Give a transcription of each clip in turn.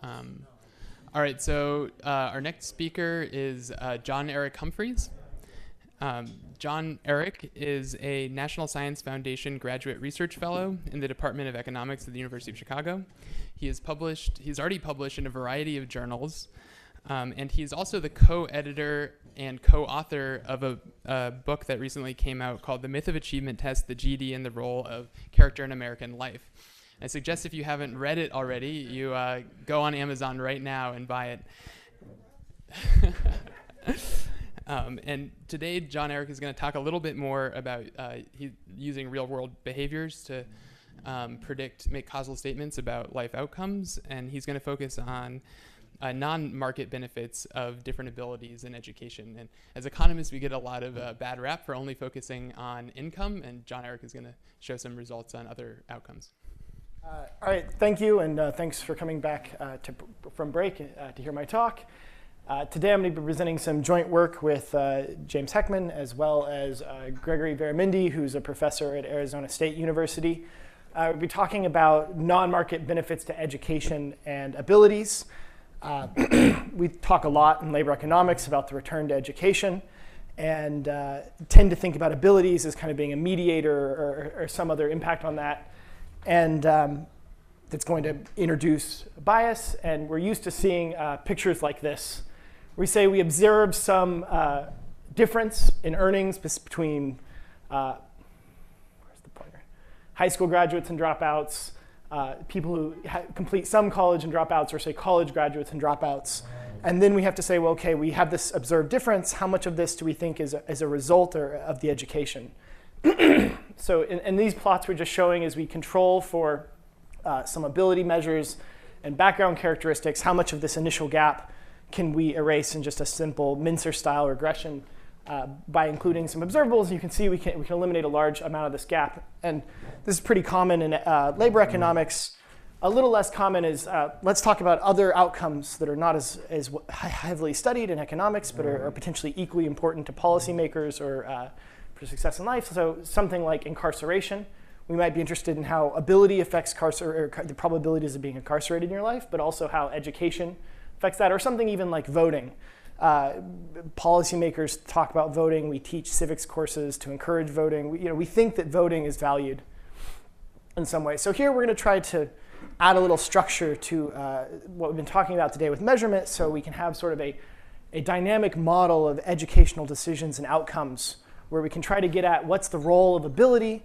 All right, so our next speaker is John Eric Humphries. John Eric is a National Science Foundation Graduate Research Fellow in the Department of Economics at the University of Chicago. He's already published in a variety of journals, and he's also the co-editor and co-author of a book that recently came out called The Myth of Achievement Test, the GED and the Role of Character in American Life. I suggest if you haven't read it already, you go on Amazon right now and buy it. And today, John Eric is going to talk a little bit more about using real-world behaviors to make causal statements about life outcomes, and he's going to focus on non-market benefits of different abilities in education. And as economists, we get a lot of bad rap for only focusing on income, and John Eric is going to show some results on other outcomes. All right, thank you, and thanks for coming back from break to hear my talk. Today I'm going to be presenting some joint work with James Heckman, as well as Gregory Veramindi, who's a professor at Arizona State University. We'll be talking about non-market benefits to education and abilities. We talk a lot in labor economics about the return to education, and tend to think about abilities as kind of being a mediator or some other impact on that. And that's going to introduce bias. And we're used to seeing pictures like this. We say we observe some difference in earnings between where's the pointer? High school graduates and dropouts, people who complete some college and dropouts, or say college graduates and dropouts. And then we have to say, well, OK, we have this observed difference. How much of this do we think is a result of the education? So in these plots, we're just showing as we control for some ability measures and background characteristics, how much of this initial gap can we erase in just a simple Mincer-style regression by including some observables. You can see we can eliminate a large amount of this gap. And this is pretty common in labor economics. A little less common is, let's talk about other outcomes that are not as heavily studied in economics, but are potentially equally important to policymakers or for success in life. So something like incarceration. We might be interested in how ability affects the probabilities of being incarcerated in your life, but also how education affects that, or something even like voting. Policymakers talk about voting. We teach civics courses to encourage voting. We think that voting is valued in some way. So here we're going to try to add a little structure to what we've been talking about today with measurement, so we can have sort of a dynamic model of educational decisions and outcomes, where we can try to get at what's the role of ability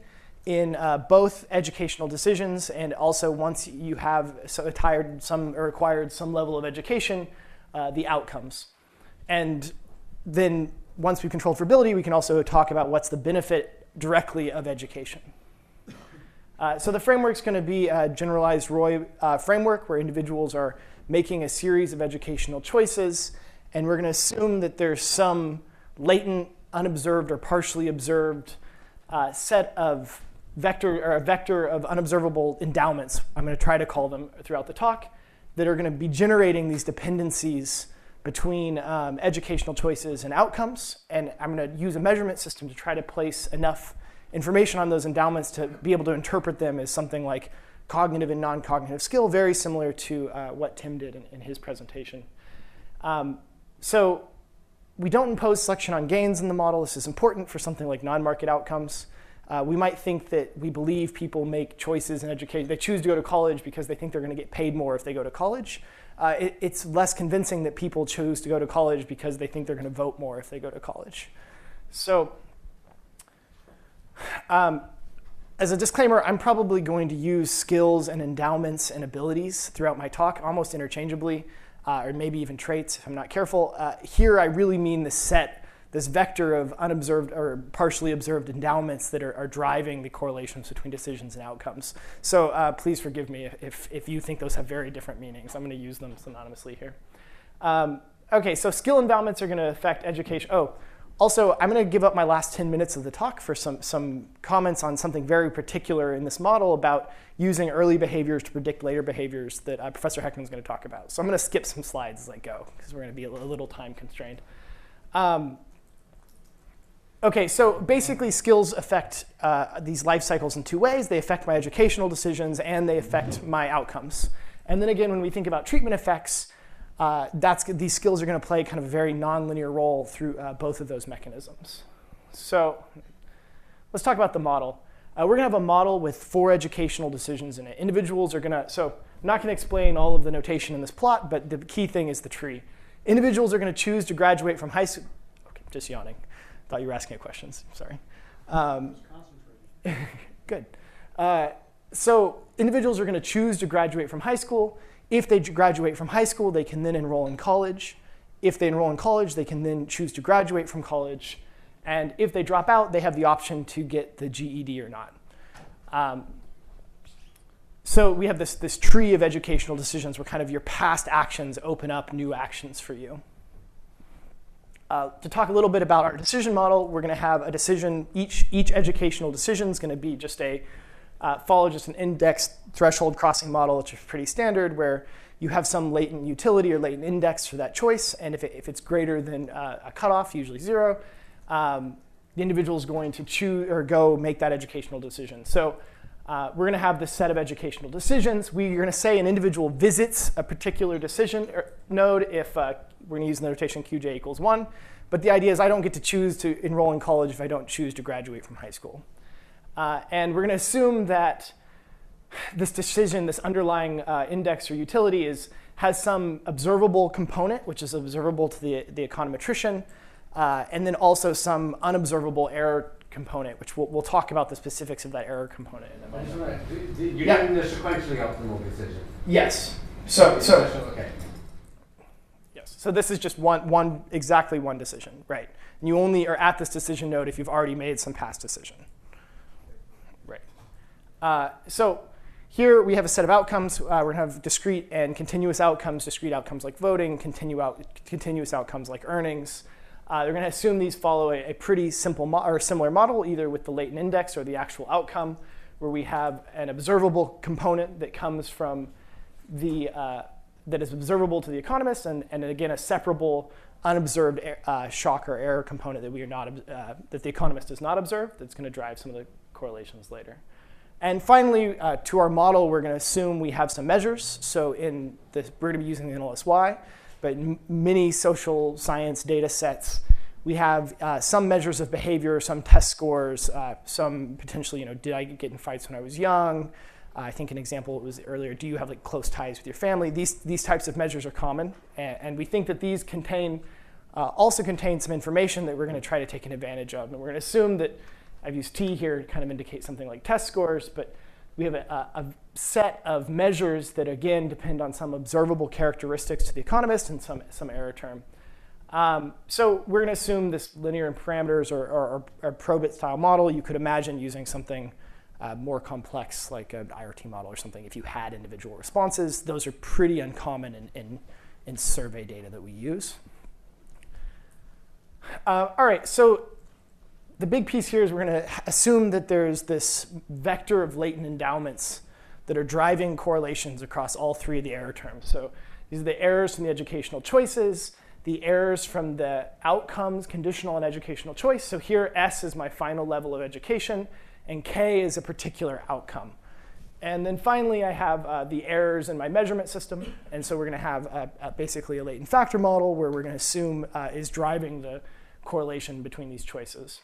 in both educational decisions, and also once you have acquired some level of education, the outcomes. And then once we've controlled for ability, we can also talk about what's the benefit directly of education. So the framework's going to be a generalized Roy framework, where individuals are making a series of educational choices, and we're going to assume that there's some latent, unobserved, or partially observed set of a vector of unobservable endowments, I'm going to try to call them throughout the talk, that are going to be generating these dependencies between educational choices and outcomes. And I'm going to use a measurement system to try to place enough information on those endowments to be able to interpret them as something like cognitive and non-cognitive skill, very similar to what Tim did in his presentation. So we don't impose selection on gains in the model. This is important for something like non-market outcomes. We might think that we believe people make choices in education. They choose to go to college because they think they're going to get paid more if they go to college. It's less convincing that people choose to go to college because they think they're going to vote more if they go to college. So as a disclaimer, I'm probably going to use skills and endowments and abilities throughout my talk almost interchangeably, or maybe even traits if I'm not careful. Here I really mean this vector of unobserved or partially observed endowments that are driving the correlations between decisions and outcomes. So please forgive me if you think those have very different meanings. I'm going to use them synonymously here. OK, so skill endowments are going to affect education. Oh, also, I'm going to give up my last 10 minutes of the talk for some comments on something very particular in this model about using early behaviors to predict later behaviors that Professor Heckman is going to talk about. So I'm going to skip some slides as I go, because we're going to be a little time constrained. OK, so basically skills affect these life cycles in two ways. They affect my educational decisions, and they affect my outcomes. And then again, when we think about treatment effects, these skills are going to play kind of a very nonlinear role through both of those mechanisms. So let's talk about the model. We're going to have a model with 4 educational decisions in it. Individuals are going to, so I'm not going to explain all of the notation in this plot, but the key thing is the tree. Individuals are going to choose to graduate from high school. Okay, just yawning. Thought you were asking questions. Sorry. Good. So individuals are going to choose to graduate from high school. If they graduate from high school, they can then enroll in college. If they enroll in college, they can then choose to graduate from college. And if they drop out, they have the option to get the GED or not. So we have this tree of educational decisions where kind of your past actions open up new actions for you. To talk a little bit about our decision model, we're going to have a decision. Each educational decision is going to be just follow just an index threshold crossing model, which is pretty standard, where you have some latent utility or latent index for that choice. And if it's greater than a cutoff, usually 0, the individual is going to choose or go make that educational decision. So we're going to have this set of educational decisions. We're going to say an individual visits a particular decision node if we're going to use the notation QJ equals 1. But the idea is I don't get to choose to enroll in college if I don't choose to graduate from high school. And we're going to assume that this decision, this underlying index or utility has some observable component, which is observable to the econometrician, and then also some unobservable error component, which we'll talk about the specifics of that error component in a moment. Right. You're getting the sequentially optimal decision. Yes. Okay. Yes. So this is just exactly one decision, right? And you only are at this decision node if you've already made some past decision. Right. So here we have a set of outcomes. We're going to have discrete and continuous outcomes. Discrete outcomes like voting, continuous outcomes like earnings. They're going to assume these follow a pretty simple or similar model, either with the latent index or the actual outcome, where we have an observable component that comes from that is observable to the economist, and again a separable, unobserved shock or error component that the economist does not observe. That's going to drive some of the correlations later. And finally, to our model, we're going to assume we have some measures. So we're going to be using the NLSY. But in many social science data sets, we have some measures of behavior, some test scores, some potentially, did I get in fights when I was young? I think an example was earlier, do you have close ties with your family? These types of measures are common. And we think that these also contain some information that we're going to try to take an advantage of. And we're going to assume that I've used T here to kind of indicate something like test scores, but we have a set of measures that, again, depend on some observable characteristics to the economist and some error term. So we're going to assume this linear in parameters or probit style model. You could imagine using something more complex like an IRT model or something if you had individual responses. Those are pretty uncommon in survey data that we use. All right, so the big piece here is we're going to assume that there's this vector of latent endowments that are driving correlations across all 3 of the error terms. So these are the errors from the educational choices, the errors from the outcomes, conditional and educational choice. So here S is my final level of education, and K is a particular outcome. And then finally, I have the errors in my measurement system. And so we're going to have basically a latent factor model where we're going to assume is driving the correlation between these choices.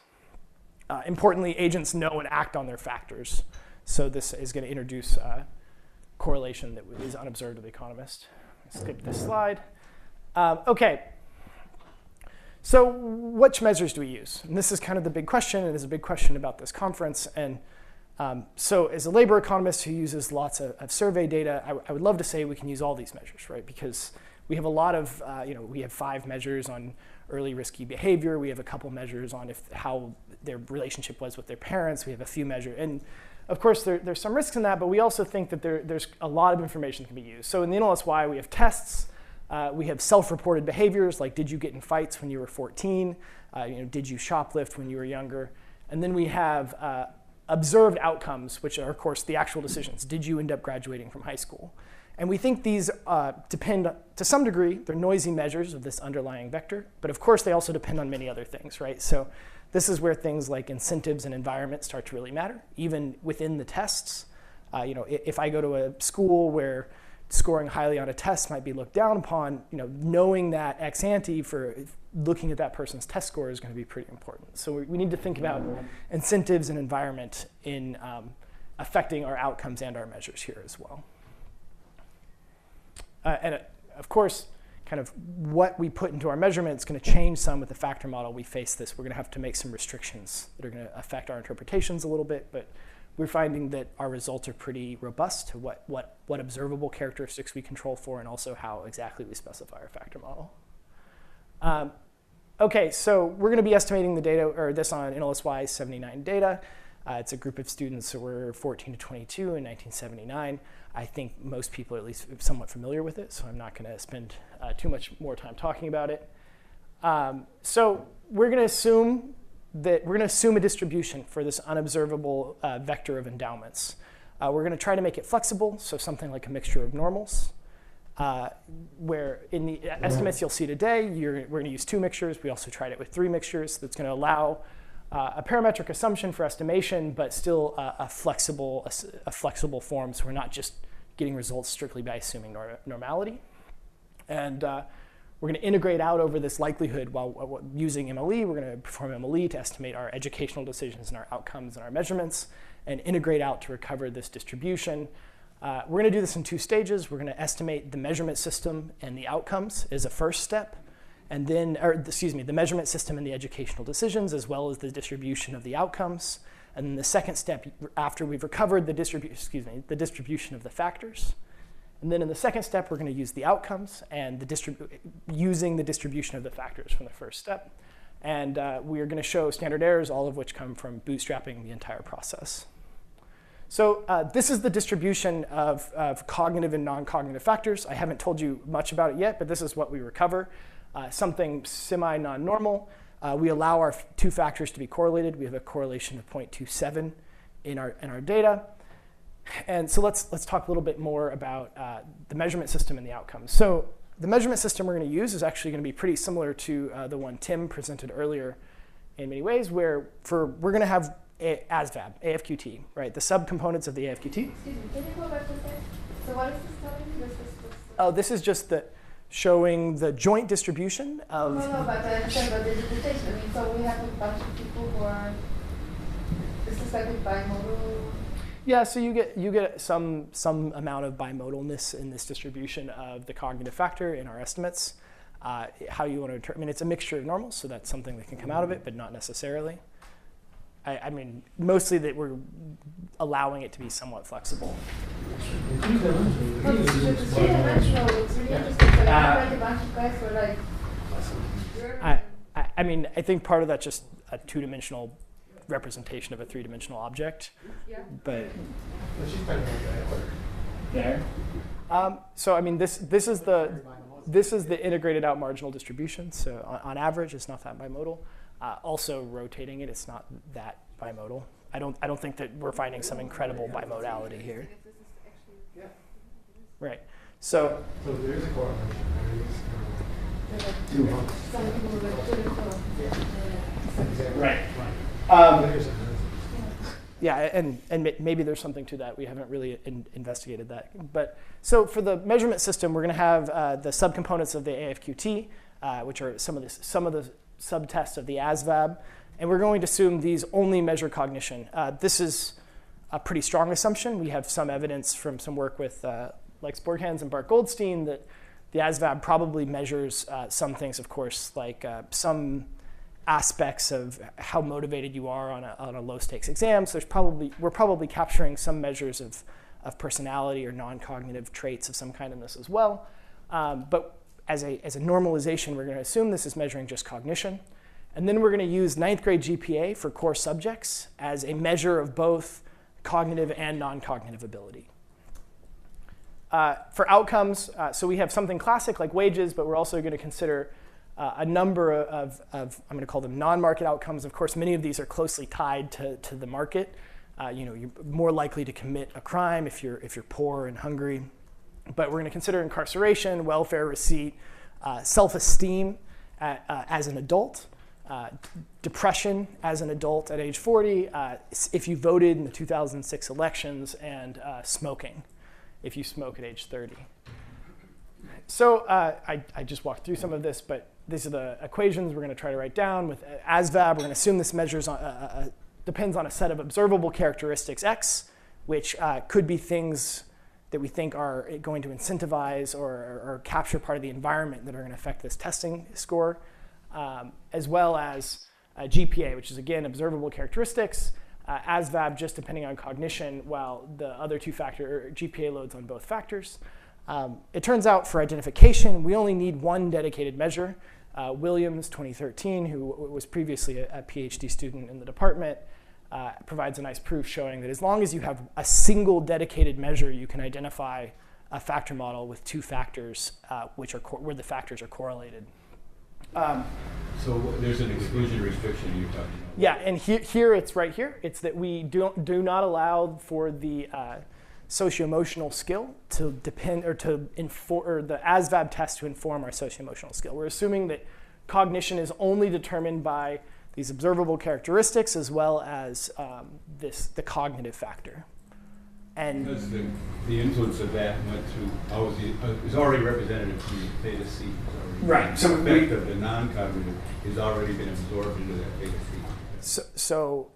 Importantly, agents know and act on their factors. So this is going to introduce correlation that is unobserved to the economist. Skip this slide. OK. So which measures do we use? And this is kind of the big question. It is a big question about this conference. And so as a labor economist who uses lots of survey data, I would love to say we can use all these measures, right? Because we have a lot of, we have 5 measures on early risky behavior. We have a couple measures on how their relationship was with their parents. We have a few measures. And of course, there's some risks in that, but we also think that there's a lot of information that can be used. So in the NLSY, we have tests. We have self-reported behaviors, like did you get in fights when you were 14? Did you shoplift when you were younger? And then we have observed outcomes, which are, of course, the actual decisions. Did you end up graduating from high school? And we think these depend, to some degree, they're noisy measures of this underlying vector. But of course, they also depend on many other things, right? So this is where things like incentives and environment start to really matter, even within the tests. If I go to a school where scoring highly on a test might be looked down upon, knowing that ex ante for looking at that person's test score is going to be pretty important. So we need to think about incentives and environment in affecting our outcomes and our measures here as well. And of course, kind of what we put into our measurement is going to change some with the factor model. We face this. We're going to have to make some restrictions that are going to affect our interpretations a little bit, but we're finding that our results are pretty robust to what observable characteristics we control for and also how exactly we specify our factor model. Okay, so we're going to be estimating the data, or this on NLSY 79 data. It's a group of students who were 14 to 22 in 1979. I think most people are at least somewhat familiar with it, so I'm not going to spend too much more time talking about it. So we're going to assume a distribution for this unobservable vector of endowments. We're going to try to make it flexible, so something like a mixture of normals, where in the estimates you'll see today, we're going to use 2 mixtures. We also tried it with 3 mixtures. That's going to allow a parametric assumption for estimation, but still a flexible form, so we're not just getting results strictly by assuming normality. And we're going to integrate out over this likelihood while using MLE. We're going to perform MLE to estimate our educational decisions and our outcomes and our measurements, and integrate out to recover this distribution. We're going to do this in 2 stages. We're going to estimate the measurement system and the outcomes as a first step, and then, the measurement system and the educational decisions, as well as the distribution of the outcomes. And then the second step, after we've recovered the distribution of the factors. And then in the second step, we're going to use the outcomes and using the distribution of the factors from the first step. And we are going to show standard errors, all of which come from bootstrapping the entire process. So this is the distribution of cognitive and non-cognitive factors. I haven't told you much about it yet, but this is what we recover. Something semi-non-normal. We allow our 2 factors to be correlated. We have a correlation of 0.27 in our data. And so let's talk a little bit more about the measurement system and the outcomes. So the measurement system we're going to use is actually going to be pretty similar to the one Tim presented earlier in many ways, where we're going to have ASVAB, AFQT, right? The subcomponents of the AFQT. Excuse me, can you go back to that? So what is this telling? Oh, this is just showing the joint distribution of... No, but I understand about the distribution. I mean, so we have a bunch of people who are... This is like a bimodal... Yeah, so you get some amount of bimodalness in this distribution of the cognitive factor in our estimates. How you want to... I mean, it's a mixture of normals, so that's something that can come out of it, but not necessarily. I mean, mostly that we're allowing it to be somewhat flexible. It's three-dimensional. It's really interesting. So a bunch of guys were like... I mean, I think part of that's just a 2-dimensional representation of a 3-dimensional object. Yeah. But there. So I mean, this is the integrated out marginal distribution. So on average, it's not that bimodal. Also rotating it, it's not that bimodal. I don't think that we're finding some incredible bimodality here. Right. So there is a correlation. Right. Yeah, and maybe there's something to that. We haven't really investigated that. But so for the measurement system, we're going to have the subcomponents of the AFQT, which are some of the subtests of the ASVAB, and we're going to assume these only measure cognition. This is a pretty strong assumption. We have some evidence from some work with Lex Borghans and Bart Goldstein that the ASVAB probably measures some things, of course, like some aspects of how motivated you are on a low-stakes exam. So we're probably capturing some measures of personality or non-cognitive traits of some kind in this as well. But as a normalization, we're going to assume this is measuring just cognition. And then we're going to use 9th grade GPA for core subjects as a measure of both cognitive and non-cognitive ability. For outcomes, so we have something classic like wages, but we're also going to consider a number of I'm going to call them non-market outcomes. Of course, many of these are closely tied to the market. You're more likely to commit a crime if you're poor and hungry. But we're going to consider incarceration, welfare receipt, self-esteem as an adult, depression as an adult at age 40, if you voted in the 2006 elections, and smoking if you smoke at age 30. So I just walked through some of this, but these are the equations we're going to try to write down. With ASVAB, we're going to assume this measures depends on a set of observable characteristics x, which could be things that we think are going to incentivize or capture part of the environment that are going to affect this testing score, as well as GPA, which is, again, observable characteristics, ASVAB just depending on cognition, while the other two factor GPA loads on both factors. It turns out for identification, we only need one dedicated measure. Williams, 2013, who was previously a PhD student in the department, provides a nice proof showing that as long as you have a single dedicated measure, you can identify a factor model with two factors where the factors are correlated. So there's an exclusion restriction you're talking about. Yeah, and here it's right here. It's that we do not allow for the socio-emotional skill to depend or to inform, or the ASVAB test to inform our socio-emotional skill. We're assuming that cognition is only determined by these observable characteristics as well as the cognitive factor. And because the influence of that went through, is already represented in theta C. Right. So the effect of the non-cognitive has already been absorbed into that theta C. So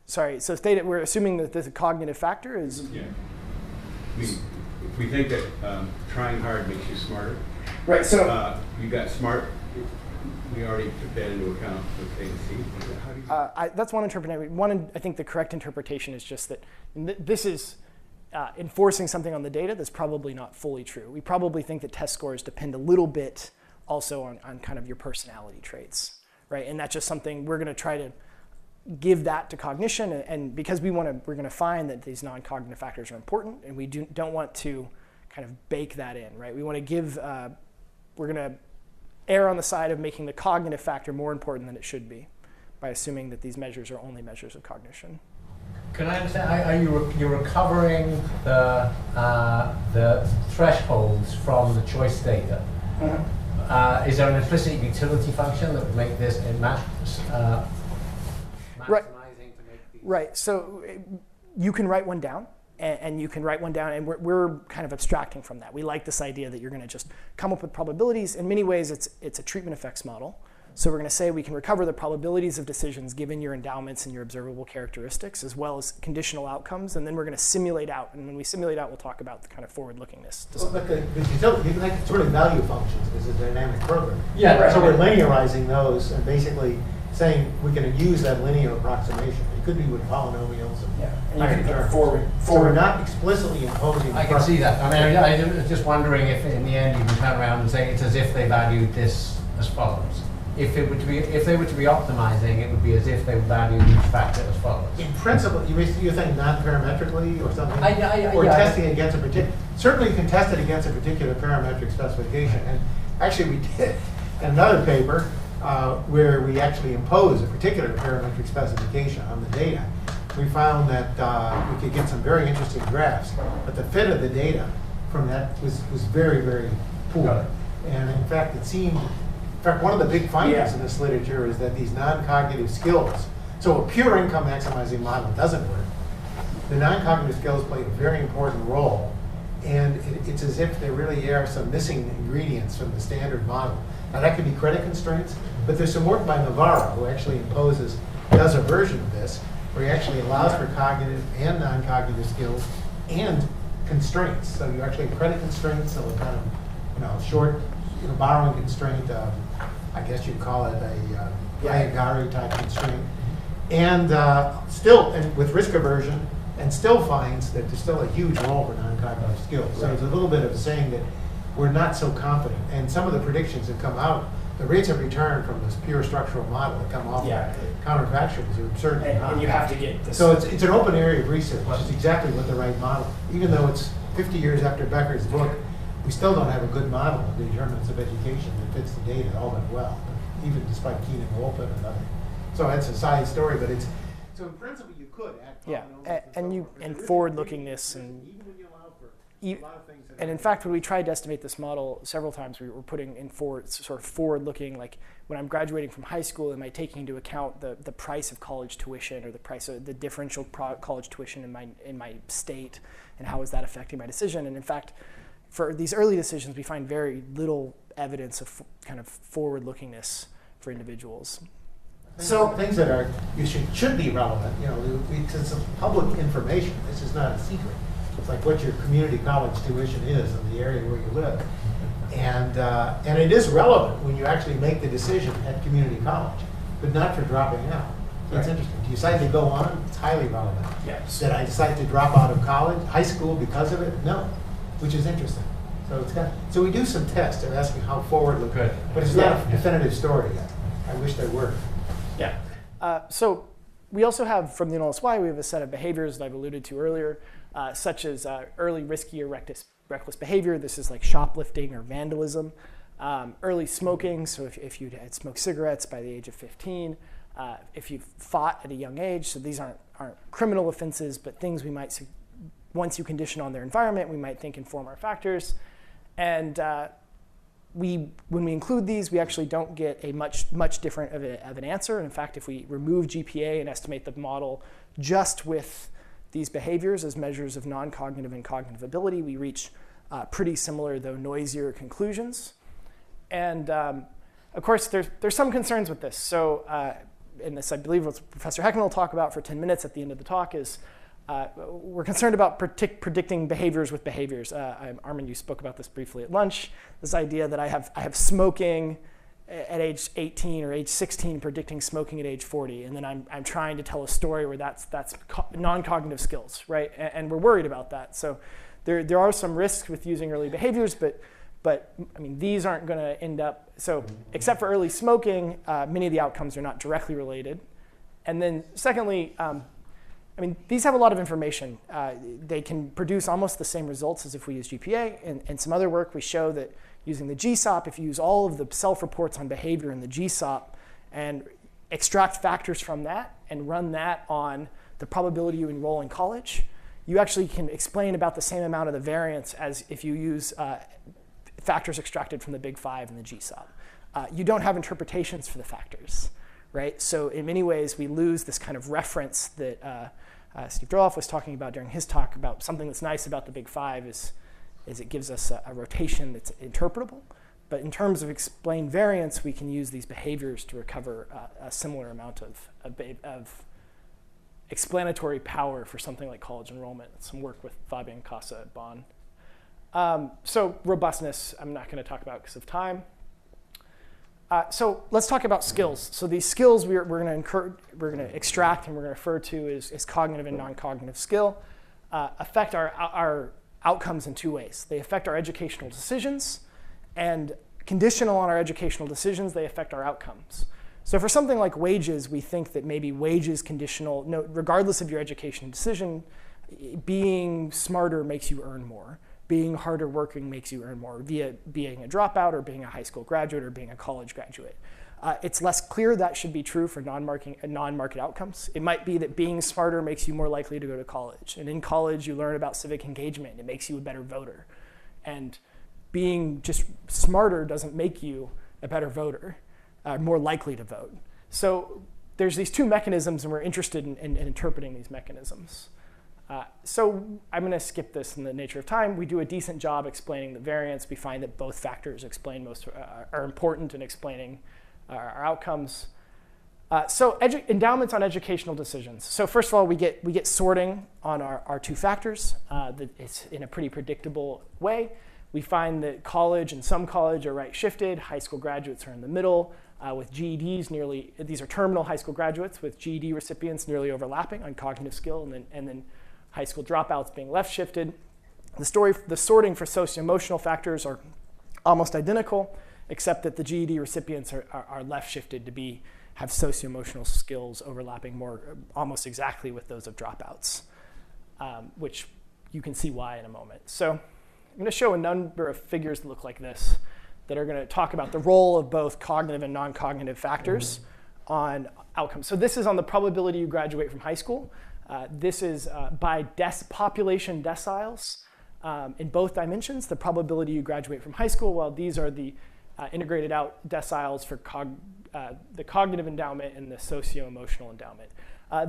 theta, we're assuming that the cognitive factor is. Yeah. If we think that trying hard makes you smarter. Right. So you got smart. We already took that into account with theta C. How do you that's one interpretation. I think the correct interpretation is just that this is enforcing something on the data that's probably not fully true. We probably think that test scores depend a little bit also on kind of your personality traits, right? And that's just something we're going to try to give that to cognition, and because we're going to find that these non-cognitive factors are important, and we don't want to kind of bake that in, right? We want to give, we're going to err on the side of making the cognitive factor more important than it should be by assuming that these measures are only measures of cognition. Can I understand, are you recovering the thresholds from the choice data? Mm-hmm. Is there an implicit utility function that would make this maximizing Right. to make these? Right, so you can write one down, and you can write one down, and we're kind of abstracting from that. We like this idea that you're going to just come up with probabilities. In many ways, it's a treatment effects model. So we're going to say we can recover the probabilities of decisions given your endowments and your observable characteristics, as well as conditional outcomes, and then we're going to simulate out. And when we simulate out, we'll talk about the kind of forward-lookingness. Well, but the utility, it's sort of value functions because it's a dynamic program. Yeah, right. So we're linearizing those and basically saying we can use that linear approximation. It could be with polynomials and And you can put forward. So we're not explicitly imposing. I can see that. I mean, I was just wondering if in the end you can turn around and say it's as if they valued this as follows. If they were to be optimizing, it would be as if they valued each factor as follows. In principle, you're saying non-parametrically or something? Or yeah, testing against a particular, certainly you can test it against a particular parametric specification. And actually we did another paper where we actually impose a particular parametric specification on the data. We found that we could get some very interesting graphs, but the fit of the data from that was very, very poor. And in fact, it seemed, one of the big findings in this literature is that these non-cognitive skills, so a pure income maximizing model doesn't work. The non-cognitive skills play a very important role, and it's as if there really are some missing ingredients from the standard model. Now that could be credit constraints, but there's some work by Navarro who actually does a version of this, where he actually allows for cognitive and non-cognitive skills and constraints. So you actually have credit constraints, so a kind of short borrowing constraint, I guess you'd call it a Iagari type constraint, and with risk aversion, and still finds that there's still a huge role for non-cognitive skills. So it's a little bit of saying that we're not so confident. And some of the predictions that come out, the rates of return from this pure structural model that come off counterfactuals are absurdly high. And you have to get this. So it's an open area of research, which is exactly what the right model. Even though it's 50 years after Becker's book, we still don't have a good model of the determinants of education that fits the data all that well, even despite Keen and Wolpen and others. So that's a side story, but so in principle you could add polynomials and forward-lookingness and even when you allow for And in fact, when we tried to estimate this model several times, we were putting in sort of forward-looking, like when I'm graduating from high school, am I taking into account the price of college tuition or the price of the differential college tuition in my state, and how is that affecting my decision? And in fact, for these early decisions, we find very little evidence of kind of forward-lookingness for individuals. So things that are should be relevant, it's public information. This is not a secret. It's like what your community college tuition is in the area where you live, and it is relevant when you actually make the decision at community college, but not for dropping out. So it's interesting. Do you decide to go on? It's highly relevant. Yes. Did I decide to drop out of college, high school because of it? No, which is interesting. So we do some tests of asking how forward looking, Good. but it's not a definitive story yet. I wish there were. Yeah. So we also have, from the NLSY, we have a set of behaviors that I've alluded to earlier, such as early risky or reckless behavior. This is like shoplifting or vandalism. Early smoking, so if you had smoked cigarettes by the age of 15, if you've fought at a young age, so these aren't criminal offenses, but things we might, once you condition on their environment, we might think inform our factors. And when we include these, we actually don't get a much different of an answer. In fact, if we remove GPA and estimate the model just with these behaviors as measures of non-cognitive and cognitive ability, we reach pretty similar, though noisier, conclusions. And of course, there's some concerns with this. So in this, I believe what Professor Heckman will talk about for 10 minutes at the end of the talk is we're concerned about predicting behaviors with behaviors. Armin, you spoke about this briefly at lunch. This idea that I have smoking at age 18 or age 16 predicting smoking at age 40, and then I'm trying to tell a story where that's non-cognitive skills, right? And we're worried about that. So there are some risks with using early behaviors, but I mean, these aren't going to end up, so except for early smoking, many of the outcomes are not directly related. And then secondly, I mean, these have a lot of information. They can produce almost the same results as if we use GPA. In some other work, we show that using the GSOP, if you use all of the self-reports on behavior in the GSOP and extract factors from that and run that on the probability you enroll in college, you actually can explain about the same amount of the variance as if you use factors extracted from the Big Five and the GSOP. You don't have interpretations for the factors, right? So in many ways, we lose this kind of reference that Steve Droloff was talking about during his talk about something that's nice about the Big Five is it gives us a rotation that's interpretable. But in terms of explained variance, we can use these behaviors to recover a similar amount of explanatory power for something like college enrollment. Some work with Fabian Casa at Bonn. So robustness, I'm not going to talk about because of time. So let's talk about skills. So these skills we're going to extract and we're going to refer to as cognitive and non-cognitive skill affect our outcomes in two ways. They affect our educational decisions, and conditional on our educational decisions, they affect our outcomes. So for something like wages, we think that maybe wages conditional, regardless of your education decision, being smarter makes you earn more. Being harder working makes you earn more via being a dropout or being a high school graduate or being a college graduate. It's less clear that should be true for non-market outcomes. It might be that being smarter makes you more likely to go to college. And in college, you learn about civic engagement. It makes you a better voter. And being just smarter doesn't make you a better voter, more likely to vote. So there's these two mechanisms, and we're interested in interpreting these mechanisms. So I'm going to skip this in the nature of time. We do a decent job explaining the variance. We find that both factors are important in explaining our outcomes. So endowments on educational decisions. So first of all, we get sorting on our two factors. It's in a pretty predictable way. We find that college and some college are right-shifted. High school graduates are in the middle. With GEDs these are terminal high school graduates with GED recipients nearly overlapping on cognitive skill, and then high school dropouts being left-shifted. The sorting for socio-emotional factors are almost identical, except that the GED recipients are left-shifted to have socio-emotional skills overlapping almost exactly with those of dropouts, which you can see why in a moment. So I'm going to show a number of figures that look like this that are going to talk about the role of both cognitive and non-cognitive factors on outcomes. So this is on the probability you graduate from high school. This is by population deciles. in both dimensions, the probability you graduate from high school, while these are the integrated out deciles for the cognitive endowment and the socio-emotional endowment.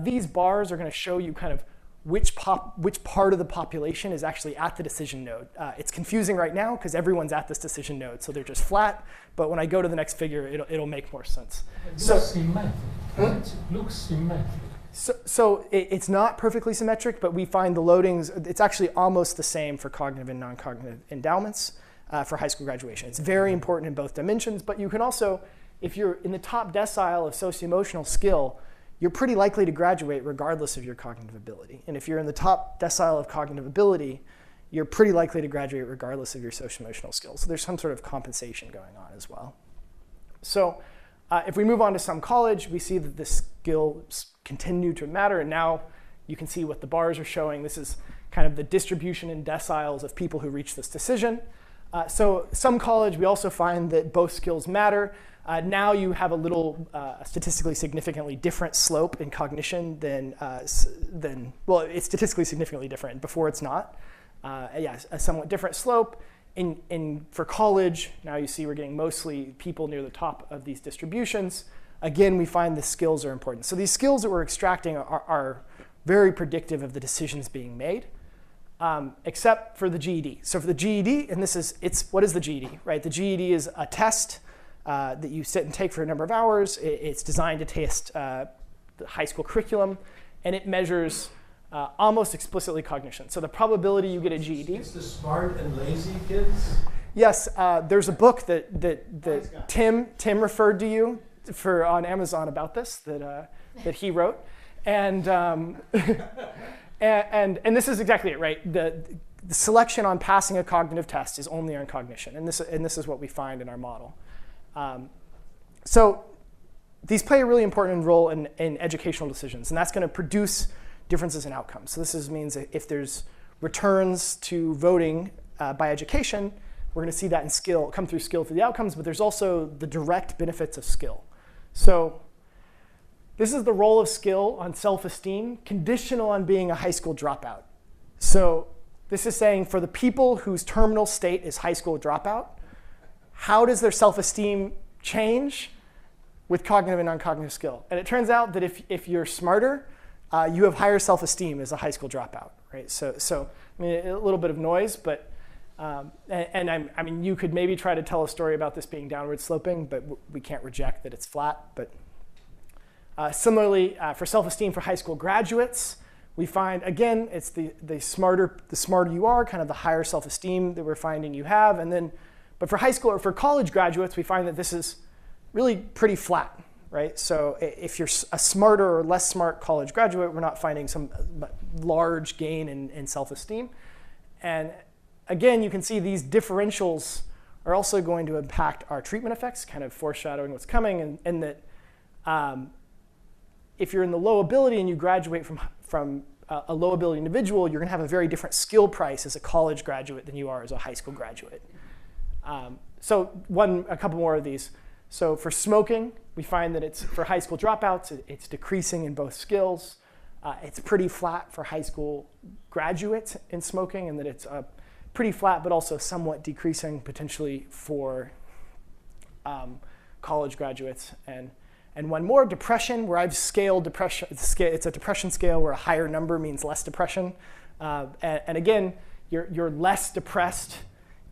These bars are going to show you kind of which part of the population is actually at the decision node. It's confusing right now because everyone's at this decision node, so they're just flat. But when I go to the next figure, it'll make more sense. It looks symmetric. It looks symmetric. So it's not perfectly symmetric, but we find the loadings, it's actually almost the same for cognitive and non-cognitive endowments for high school graduation. It's very important in both dimensions, but you can also, if you're in the top decile of socio-emotional skill, you're pretty likely to graduate regardless of your cognitive ability. And if you're in the top decile of cognitive ability, you're pretty likely to graduate regardless of your socio-emotional skills. So there's some sort of compensation going on as well. So if we move on to some college, we see that the skills continue to matter. And now you can see what the bars are showing. This is kind of the distribution in deciles of people who reach this decision. So some college, we also find that both skills matter. Now you have a little statistically significantly different slope in cognition than well, it's statistically significantly different. Before it's not. Yeah, a somewhat different slope. For college, now you see we're getting mostly people near the top of these distributions. Again, we find the skills are important. So these skills that we're extracting are very predictive of the decisions being made, except for the GED. So for the GED, and what is the GED, right? The GED is a test that you sit and take for a number of hours. It's designed to test the high school curriculum, and it measures almost explicitly cognition. So the probability you get a GED. It's the smart and lazy kids? Yes, there's a book that Tim referred to you on Amazon about this that he wrote, and and this is exactly it, right? The selection on passing a cognitive test is only on cognition, and this is what we find in our model. So these play a really important role in educational decisions, and that's going to produce differences in outcomes. So this means that if there's returns to voting by education, we're going to see that in skill, come through skill through the outcomes, but there's also the direct benefits of skill. So this is the role of skill on self-esteem, conditional on being a high school dropout. So this is saying for the people whose terminal state is high school dropout, how does their self-esteem change with cognitive and non-cognitive skill? And it turns out that if you're smarter, you have higher self-esteem as a high school dropout, right? So I mean, a little bit of noise, but I mean, you could maybe try to tell a story about this being downward sloping, but we can't reject that it's flat. But similarly, for self-esteem for high school graduates, we find again it's the smarter you are, kind of the higher self-esteem that we're finding you have, and then. But for high school or for college graduates, we find that this is really pretty flat, right? So if you're a smarter or less smart college graduate, we're not finding some large gain in self-esteem. And again, you can see these differentials are also going to impact our treatment effects, kind of foreshadowing what's coming, and that if you're in the low ability and you graduate from a low ability individual, you're going to have a very different skill price as a college graduate than you are as a high school graduate. So a couple more of these. So for smoking, we find that it's for high school dropouts, it's decreasing in both skills. It's pretty flat for high school graduates in smoking, and that it's pretty flat, but also somewhat decreasing potentially for college graduates. And one more, depression, where I've scaled depression. It's a depression scale where a higher number means less depression. And again, you're less depressed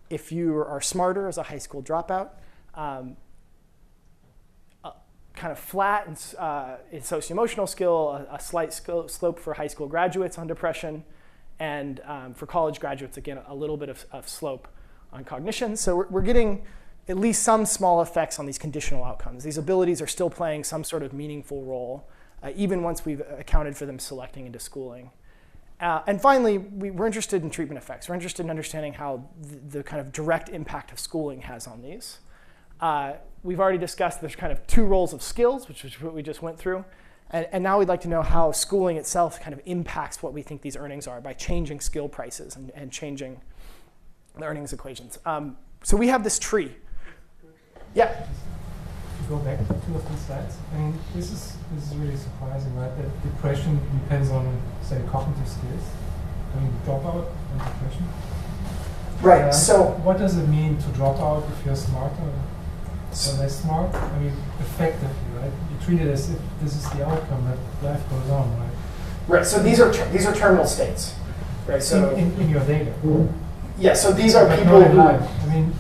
if you are smarter as a high school dropout. Kind of flat in socio-emotional skill, a slight slope for high school graduates on depression, and for college graduates, again, a little bit of slope on cognition. So we're getting at least some small effects on these conditional outcomes. These abilities are still playing some sort of meaningful role, even once we've accounted for them selecting into schooling. And finally, we're interested in treatment effects. We're interested in understanding how the kind of direct impact of schooling has on these. We've already discussed there's kind of two roles of skills, which is what we just went through. And now we'd like to know how schooling itself kind of impacts what we think these earnings are by changing skill prices and changing the earnings equations. So we have this tree. Yeah? To go back to 2 of these slides, I mean, this is really surprising, right? That depression depends on, say, cognitive skills. I mean, dropout and depression. Right, so- what does it mean to drop out if you're smarter or less smart? I mean, effectively, right? You treat it as if this is the outcome, but life goes on, right? Right, so these are terminal states, right? So In your data. yeah, so these are But people not in who, life. I mean,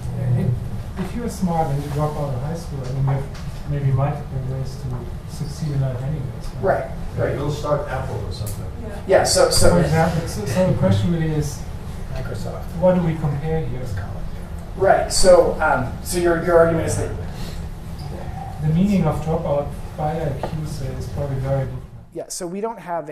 if you're smart and you drop out of high school, I mean, you have maybe multiple ways to succeed in life anyways. right, right. You'll start Apple or something. Yeah, so For example, so the question really is, Microsoft. what do we compare here? right, so so your argument is that The meaning of dropout by IQ, say, is probably very different. yeah, so we don't have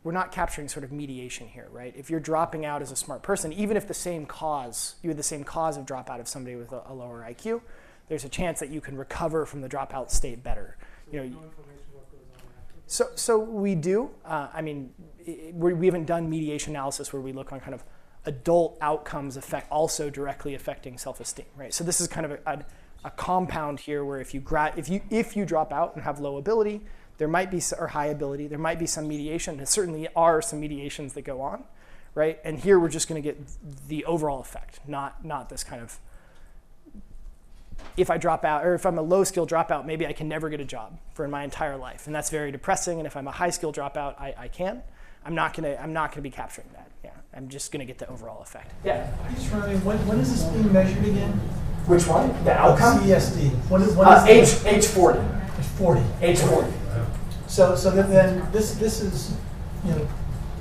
we're not capturing sort of mediation here, right? If you're dropping out as a smart person, even if you had the same cause of dropout of somebody with a lower IQ, there's a chance that you can recover from the dropout state better. You know, so we do. I mean, we haven't done mediation analysis where we look on kind of adult outcomes also directly affecting self-esteem, right? So this is kind of a compound here where if you drop out and have low ability, there might be, or high ability, there might be some mediation. There certainly are some mediations that go on, right? And here we're just going to get the overall effect, not this kind of, if I drop out, or if I'm a low skill dropout, maybe I can never get a job for my entire life, and that's very depressing. And if I'm a high skill dropout, I can. I'm not gonna be capturing that. Yeah, I'm just gonna get the overall effect. Yeah. I'm just wondering, when is this being measured again? Which one? The outcome? CSD. When is age 40. Age 40. Age 40. So then this is, you know,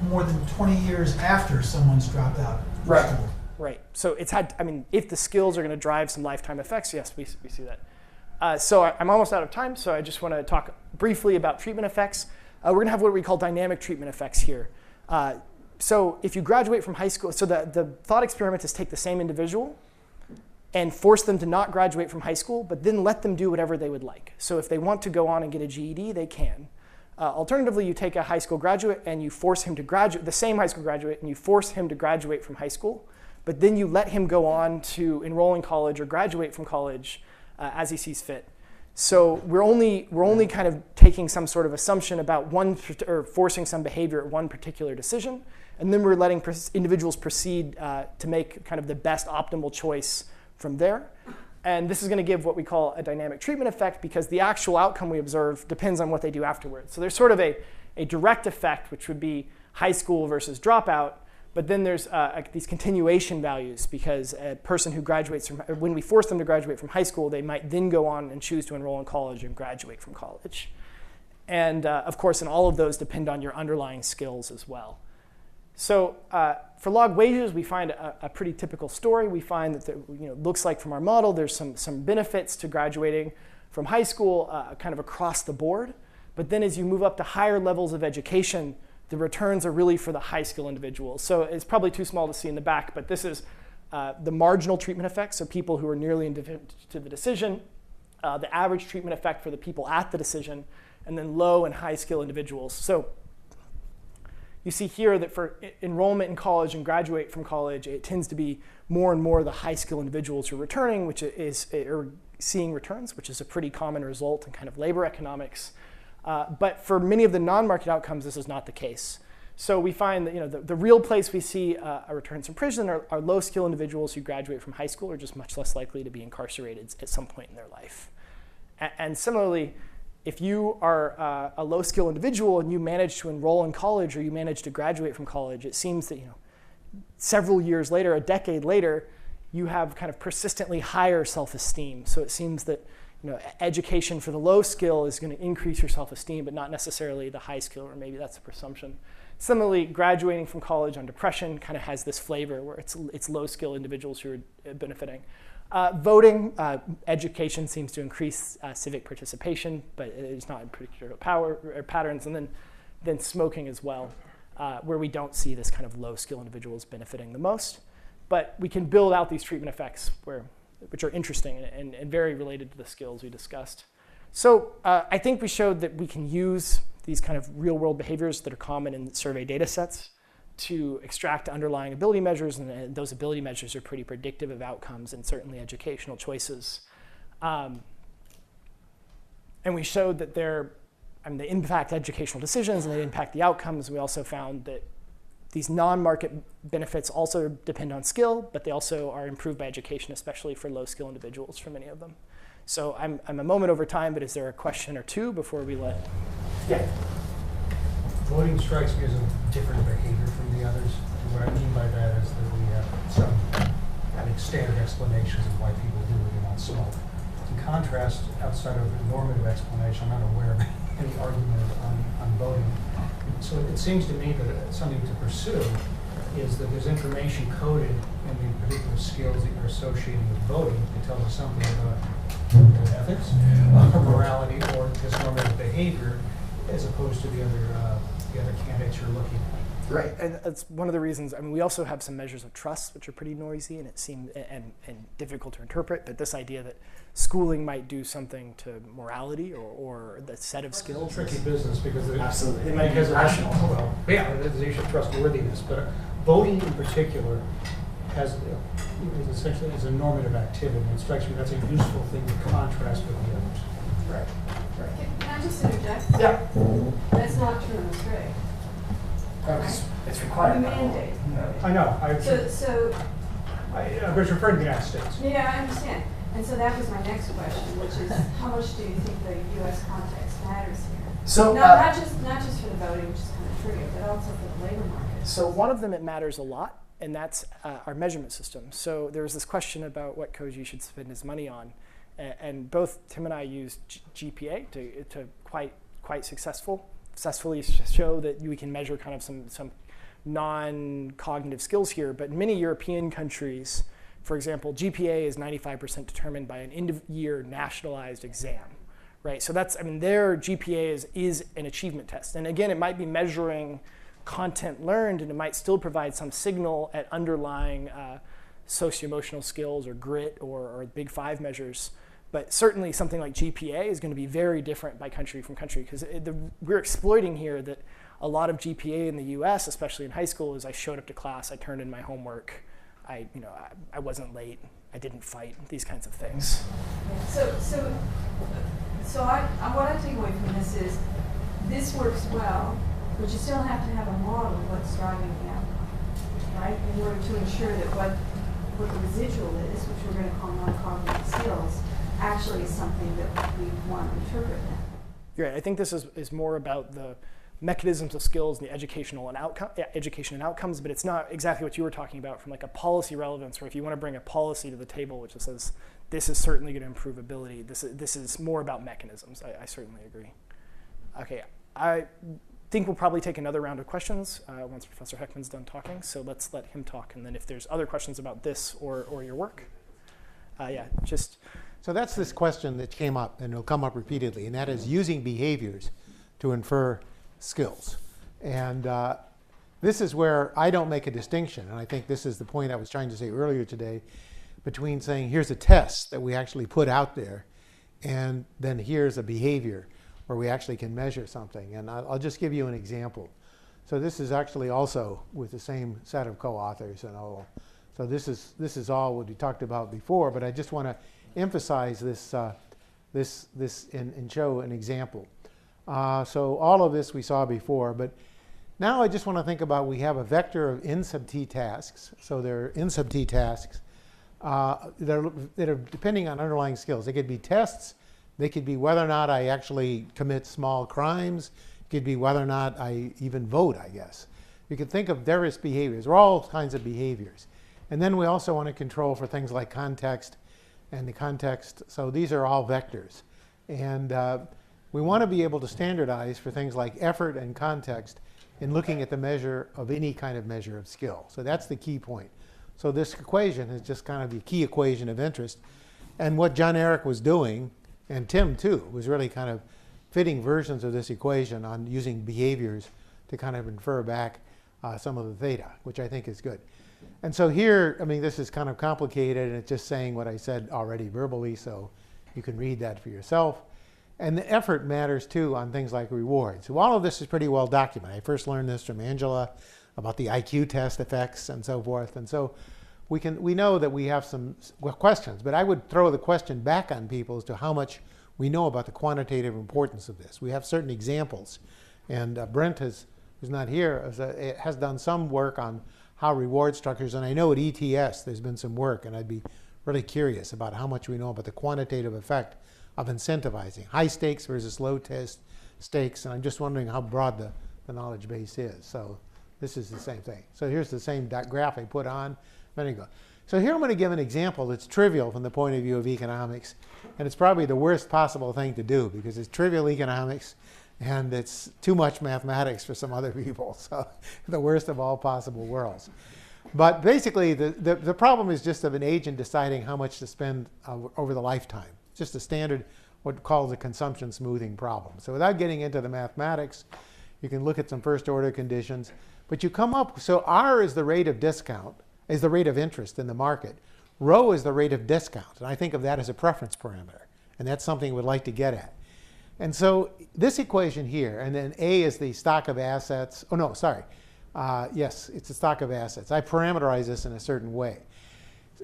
more than 20 years after someone's dropped out of Right. school. Right. So it's had. I mean, if the skills are going to drive some lifetime effects, yes, we see that. So I'm almost out of time. So I just want to talk briefly about treatment effects. We're going to have what we call dynamic treatment effects here. So if you graduate from high school, so the thought experiment is take the same individual and force them to not graduate from high school, but then let them do whatever they would like. So if they want to go on and get a GED, they can. Alternatively, you take a high school graduate and you force him to graduate, the same high school graduate, and you force him to graduate from high school, but then you let him go on to enroll in college or graduate from college as he sees fit. So we're only kind of taking some sort of assumption about or forcing some behavior at one particular decision, and then we're letting individuals proceed to make kind of the best optimal choice from there. And this is going to give what we call a dynamic treatment effect, because the actual outcome we observe depends on what they do afterwards. So there's sort of a direct effect, which would be high school versus dropout, but then there's these continuation values, because a person who graduates from, when we force them to graduate from high school, they might then go on and choose to enroll in college and graduate from college. And of course, and all of those depend on your underlying skills as well. So for log wages, we find a pretty typical story. We find that looks like from our model, there's some benefits to graduating from high school kind of across the board. But then as you move up to higher levels of education, the returns are really for the high skill individuals. So it's probably too small to see in the back, but this is the marginal treatment effect, so people who are nearly indifferent to the decision, the average treatment effect for the people at the decision, and then low and high skill individuals. So you see here that for enrollment in college and graduate from college, it tends to be more and more the high skill individuals who are returning, or seeing returns, which is a pretty common result in kind of labor economics. But for many of the non-market outcomes, this is not the case. So we find that the real place we see returns from prison are low-skill individuals who graduate from high school are just much less likely to be incarcerated at some point in their life. And similarly, if you are a low-skill individual and you manage to enroll in college or you manage to graduate from college, it seems that several years later, a decade later, you have kind of persistently higher self-esteem. So it seems that education for the low skill is going to increase your self-esteem, but not necessarily the high skill, or maybe that's a presumption. Similarly, graduating from college on depression kind of has this flavor where it's low skill individuals who are benefiting. Voting, education seems to increase civic participation, but it's not in particular patterns. And then smoking as well, where we don't see this kind of low skill individuals benefiting the most. But we can build out these treatment effects which are interesting and very related to the skills we discussed. So I think we showed that we can use these kind of real-world behaviors that are common in survey data sets to extract underlying ability measures, and those ability measures are pretty predictive of outcomes and certainly educational choices. And we showed that they impact educational decisions and they impact the outcomes. We also found that these non-market benefits also depend on skill, but they also are improved by education, especially for low-skill individuals for many of them. So I'm a moment over time, but is there a question or two before we let? Yeah. Voting strikes me as a different behavior from the others. And what I mean by that is that we have some, I think, standard explanations of why people do it and not smoke. In contrast, outside of a normative explanation, I'm not aware of any argument on voting. So it seems to me that something to pursue is that there's information coded in the particular skills that you're associating with voting that tells us something about ethics, or morality, or just normative behavior, as opposed to the other candidates you're looking at. Right, and that's one of the reasons. I mean, we also have some measures of trust, which are pretty noisy and it seems and difficult to interpret. But this idea that schooling might do something to morality or the set of skills. It's a tricky business because Absolutely, it might be rational. Well, yeah, there's the issue of trustworthiness, but voting in particular has is essentially is a normative activity. It strikes me that's a useful thing to contrast with the others. Right. Can I just interject? Yeah. That's not true in Australia. It's required. Mandate. I know. I was referring to the United States. Yeah, I understand. And so that was my next question, which is how much do you think the U.S. context matters here? So not just for the voting, which is kind of trivial, but also for the labor market. So one of them it matters a lot, and that's our measurement system. So there was this question about what Koji should spend his money on, and both Tim and I used GPA to quite successfully show that we can measure kind of some non-cognitive skills here. But in many European countries, for example, GPA is 95% determined by an end-of-year nationalized exam, right? So that's, I mean, their GPA is an achievement test. And again, it might be measuring content learned, and it might still provide some signal at underlying socio-emotional skills or grit or Big Five measures. But certainly something like GPA is going to be very different by country from country, because we're exploiting here that a lot of GPA in the US, especially in high school, is I showed up to class, I turned in my homework, I wasn't late, I didn't fight, these kinds of things. So what I take away from this is this works well, but you still have to have a model of what's driving the outcome, right? In order to ensure that what the residual is, which we're going to call non-cognitive skills, actually is something that we want to interpret now. You're right. I think this is more about the mechanisms of skills and the education and outcomes, but it's not exactly what you were talking about from like a policy relevance, where if you want to bring a policy to the table which says this is certainly going to improve ability, this is more about mechanisms. I certainly agree. Okay, I think we'll probably take another round of questions once Professor Heckman's done talking, so let's let him talk, and then if there's other questions about this or your work, So that's this question that came up, and it'll come up repeatedly, and that is using behaviors to infer skills. And this is where I don't make a distinction, and I think this is the point I was trying to say earlier today, between saying here's a test that we actually put out there, and then here's a behavior where we actually can measure something. And I'll just give you an example. So this is actually also with the same set of co-authors and all. So this is all what we talked about before, but I just want to emphasize this and show an example. So all of this we saw before, but now I just want to think about, we have a vector of n sub t tasks. So there are n sub t tasks that are depending on underlying skills. They could be tests. They could be whether or not I actually commit small crimes. It could be whether or not I even vote, I guess. You could think of various behaviors, or all kinds of behaviors. And then we also want to control for things like context and the context. So these are all vectors. And we want to be able to standardize for things like effort and context in looking at the measure of any kind of measure of skill. So that's the key point. So this equation is just kind of the key equation of interest. And what John Eric was doing, and Tim too, was really kind of fitting versions of this equation on using behaviors to kind of infer back some of the theta, which I think is good. And so here, I mean, this is kind of complicated, and it's just saying what I said already verbally, so you can read that for yourself. And the effort matters too on things like rewards. So all of this is pretty well documented. I first learned this from Angela about the IQ test effects and so forth. And so we know that we have some questions, but I would throw the question back on people as to how much we know about the quantitative importance of this. We have certain examples, and Brent has who's not here, has done some work on how reward structures, and I know at ETS there's been some work, and I'd be really curious about how much we know about the quantitative effect of incentivizing high stakes versus low test stakes, and I'm just wondering how broad the knowledge base is. So this is the same thing. So here's the same graph I put on. There you go. So here I'm going to give an example that's trivial from the point of view of economics, and it's probably the worst possible thing to do because it's trivial economics and it's too much mathematics for some other people. So the worst of all possible worlds. But basically, the problem is just of an agent deciding how much to spend over the lifetime. Just a standard, what's called a consumption smoothing problem. So without getting into the mathematics, you can look at some first order conditions. But you come up, so R is the rate of discount, is the rate of interest in the market. Rho is the rate of discount. And I think of that as a preference parameter. And that's something we'd like to get at. And so this equation here, and then A is the stock of assets. Oh, no, sorry. Yes, it's the stock of assets. I parameterize this in a certain way.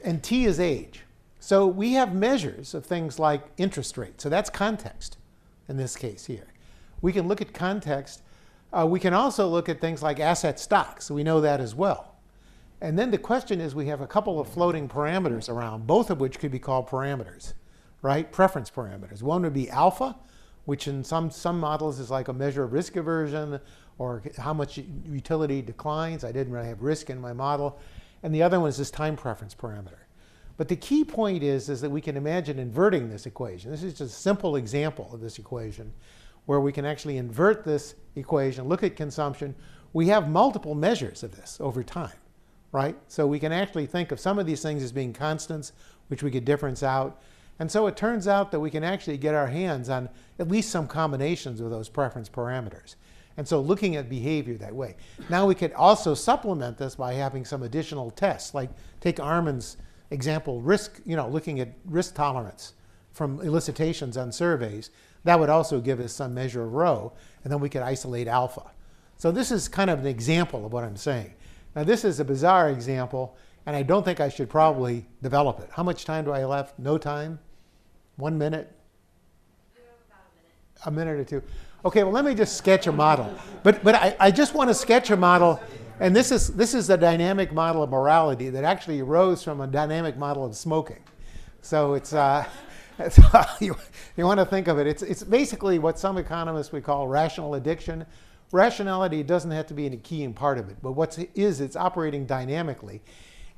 And T is age. So we have measures of things like interest rate. So that's context in this case here. We can look at context. We can also look at things like asset stocks. So we know that as well. And then the question is we have a couple of floating parameters around, both of which could be called parameters, right? Preference parameters. One would be alpha, which in some models is like a measure of risk aversion or how much utility declines. I didn't really have risk in my model. And the other one is this time preference parameter. But the key point is that we can imagine inverting this equation. This is just a simple example of this equation where we can actually invert this equation, look at consumption. We have multiple measures of this over time, right? So we can actually think of some of these things as being constants, which we could difference out. And so it turns out that we can actually get our hands on at least some combinations of those preference parameters. And so looking at behavior that way. Now we could also supplement this by having some additional tests, like take Armin's example, risk, looking at risk tolerance from elicitations on surveys. That would also give us some measure of rho, and then we could isolate alpha. So this is kind of an example of what I'm saying. Now this is a bizarre example, and I don't think I should probably develop it. How much time do I have left? No time? 1 minute? About a minute. A minute or two. Okay, well, let me just sketch a model. But I just want to sketch a model, and this is a dynamic model of morality that actually arose from a dynamic model of smoking. So it's you want to think of it. It's basically what some economists would call rational addiction. Rationality doesn't have to be a key part of it, but it's operating dynamically.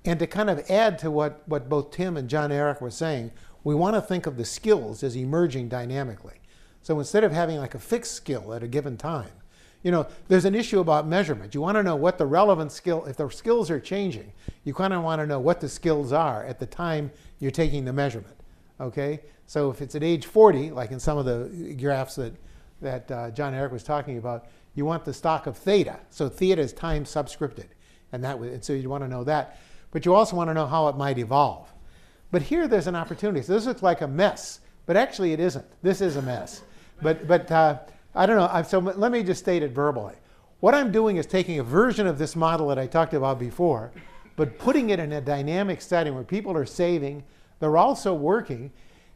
And to kind of add to what both Tim and John Eric were saying, we want to think of the skills as emerging dynamically. So instead of having like a fixed skill at a given time, there's an issue about measurement. You want to know what the relevant skill, if the skills are changing, you kind of want to know what the skills are at the time you're taking the measurement, okay? So if it's at age 40, like in some of the graphs that John Eric was talking about, you want the stock of theta. So theta is time subscripted, and so you want to know that. But you also want to know how it might evolve. But here there's an opportunity. So this looks like a mess, but actually it isn't. This is a mess. But I don't know. So let me just state it verbally. What I'm doing is taking a version of this model that I talked about before, but putting it in a dynamic setting where people are saving, they're also working,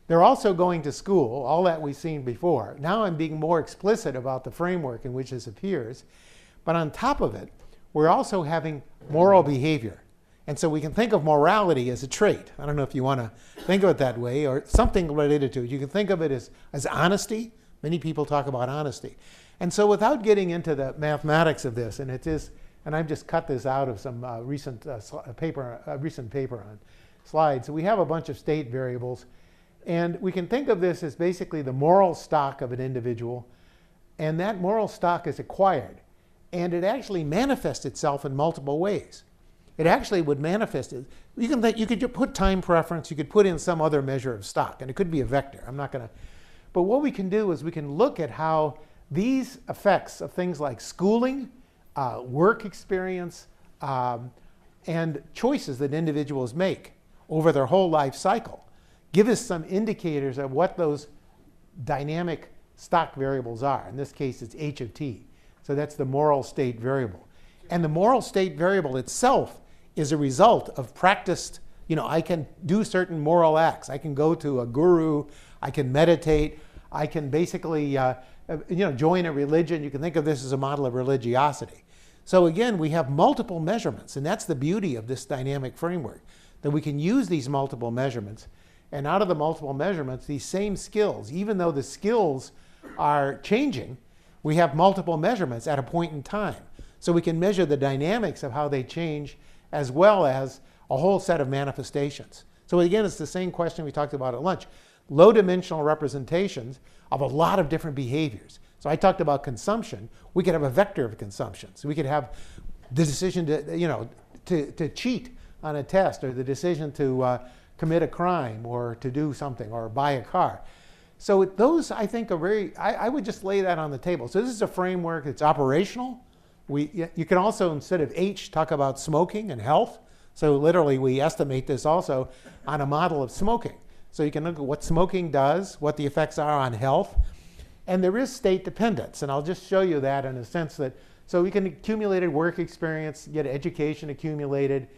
they're also going to school, all that we've seen before. Now I'm being more explicit about the framework in which this appears. But on top of it, we're also having moral behavior. And so we can think of morality as a trait. I don't know if you want to think of it that way or something related to it. You can think of it as honesty. Many people talk about honesty. And so without getting into the mathematics of this, and I've just cut this out of some recent paper on slides. So we have a bunch of state variables. And we can think of this as basically the moral stock of an individual. And that moral stock is acquired. And it actually manifests itself in multiple ways. It actually would manifest it. You could put time preference. You could put in some other measure of stock. And it could be a vector. I'm not going to. But what we can do is we can look at how these effects of things like schooling, work experience, and choices that individuals make over their whole life cycle give us some indicators of what those dynamic stock variables are. In this case, it's H of T. So that's the moral state variable. And the moral state variable itself is a result of practiced, I can do certain moral acts. I can go to a guru. I can meditate. I can basically joy in a religion. You can think of this as a model of religiosity. So again, we have multiple measurements, and that's the beauty of this dynamic framework, that we can use these multiple measurements, and out of the multiple measurements, these same skills, even though the skills are changing, we have multiple measurements at a point in time. So we can measure the dynamics of how they change as well as a whole set of manifestations. So again, it's the same question we talked about at lunch. Low dimensional representations of a lot of different behaviors. So I talked about consumption. We could have a vector of consumption. So we could have the decision to cheat on a test, or the decision to commit a crime, or to do something, or buy a car. So those, I think, are very, I would just lay that on the table. So this is a framework that's operational. You can also, instead of H, talk about smoking and health. So literally, we estimate this also on a model of smoking. So you can look at what smoking does, what the effects are on health. And there is state dependence. And I'll just show you that in a sense that, so we can accumulated work experience, get education accumulated.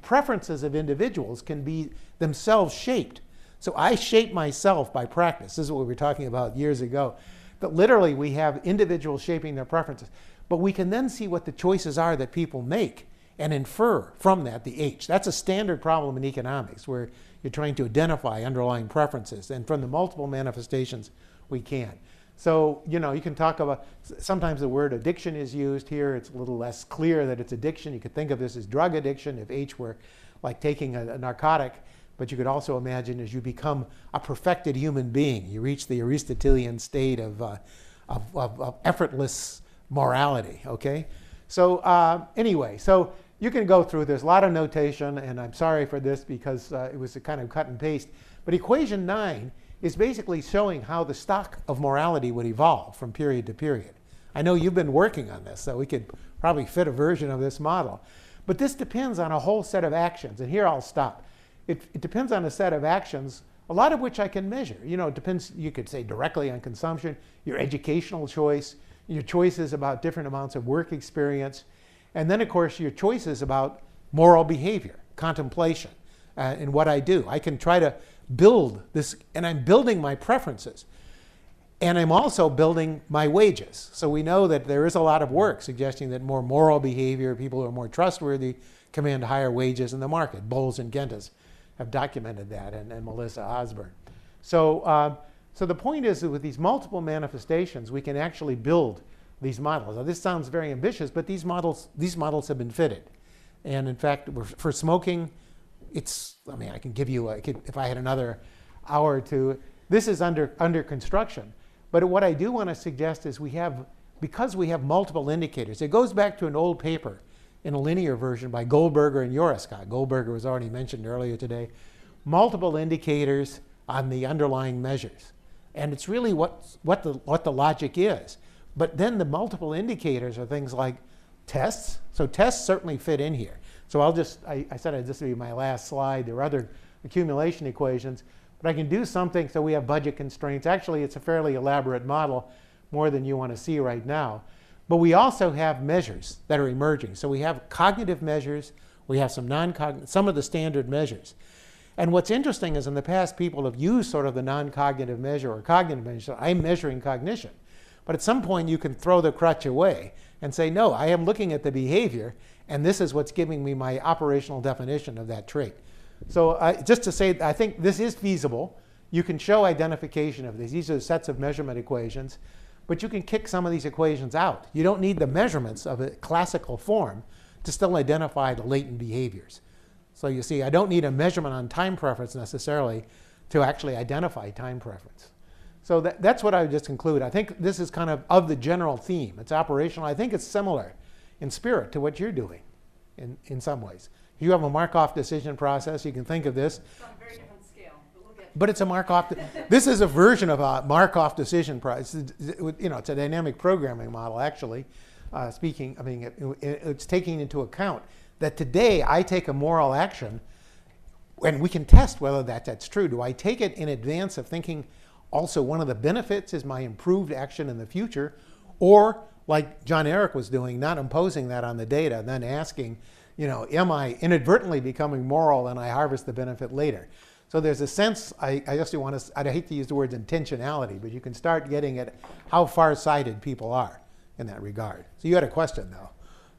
Preferences of individuals can be themselves shaped. So I shape myself by practice. This is what we were talking about years ago. But literally, we have individuals shaping their preferences. But we can then see what the choices are that people make and infer from that the H. That's a standard problem in economics, where you're trying to identify underlying preferences. And from the multiple manifestations, we can. So, you can talk about, sometimes the word addiction is used here. It's a little less clear that it's addiction. You could think of this as drug addiction if H were like taking a narcotic. But you could also imagine as you become a perfected human being, you reach the Aristotelian state of effortless morality, okay? So anyway, so you can go through, there's a lot of notation, and I'm sorry for this because it was a kind of cut and paste. But equation 9 is basically showing how the stock of morality would evolve from period to period. I know you've been working on this, so we could probably fit a version of this model. But this depends on a whole set of actions, and here I'll stop. It depends on a set of actions, a lot of which I can measure. It depends, you could say directly on consumption, your educational choice, your choices about different amounts of work experience, and then of course your choices about moral behavior, contemplation, and what I do. I can try to build this, and I'm building my preferences. And I'm also building my wages. So we know that there is a lot of work suggesting that more moral behavior, people who are more trustworthy, command higher wages in the market. Bowles and Gentis have documented that, and Melissa Osborne. So, so the point is that with these multiple manifestations, we can actually build these models. Now, this sounds very ambitious, but these models have been fitted. And in fact, for smoking, I can give you, if I had another hour or two, this is under construction. But what I do want to suggest is because we have multiple indicators, it goes back to an old paper in a linear version by Goldberger and Yorescott. Goldberger was already mentioned earlier today. Multiple indicators on the underlying measures. And it's really what the logic is. But then the multiple indicators are things like tests. So tests certainly fit in here. So I said this would be my last slide. There are other accumulation equations. But I can do something, so we have budget constraints. Actually, it's a fairly elaborate model, more than you want to see right now. But we also have measures that are emerging. So we have cognitive measures. We have some non-cognitive, some of the standard measures. And what's interesting is in the past, people have used sort of the non-cognitive measure or cognitive measure. So I'm measuring cognition. But at some point, you can throw the crutch away and say, no, I am looking at the behavior, and this is what's giving me my operational definition of that trait. So just to say, I think this is feasible. You can show identification of these. These are sets of measurement equations. But you can kick some of these equations out. You don't need the measurements of a classical form to still identify the latent behaviors. So you see, I don't need a measurement on time preference necessarily to actually identify time preference. So that's what I would just conclude. I think this is kind of the general theme. It's operational. I think it's similar in spirit to what you're doing in some ways. You have a Markov decision process. You can think of this. It's on a very different scale, but we'll get But it's a Markov. This is a version of a Markov decision process. It's a dynamic programming model, actually. It's taking into account that today I take a moral action, and we can test whether that's true. Do I take it in advance of thinking also one of the benefits is my improved action in the future, or like John Eric was doing, not imposing that on the data, then asking, am I inadvertently becoming moral and I harvest the benefit later? So there's a sense, I just want to, I hate to use the word intentionality, but you can start getting at how far-sighted people are in that regard. So you had a question, though.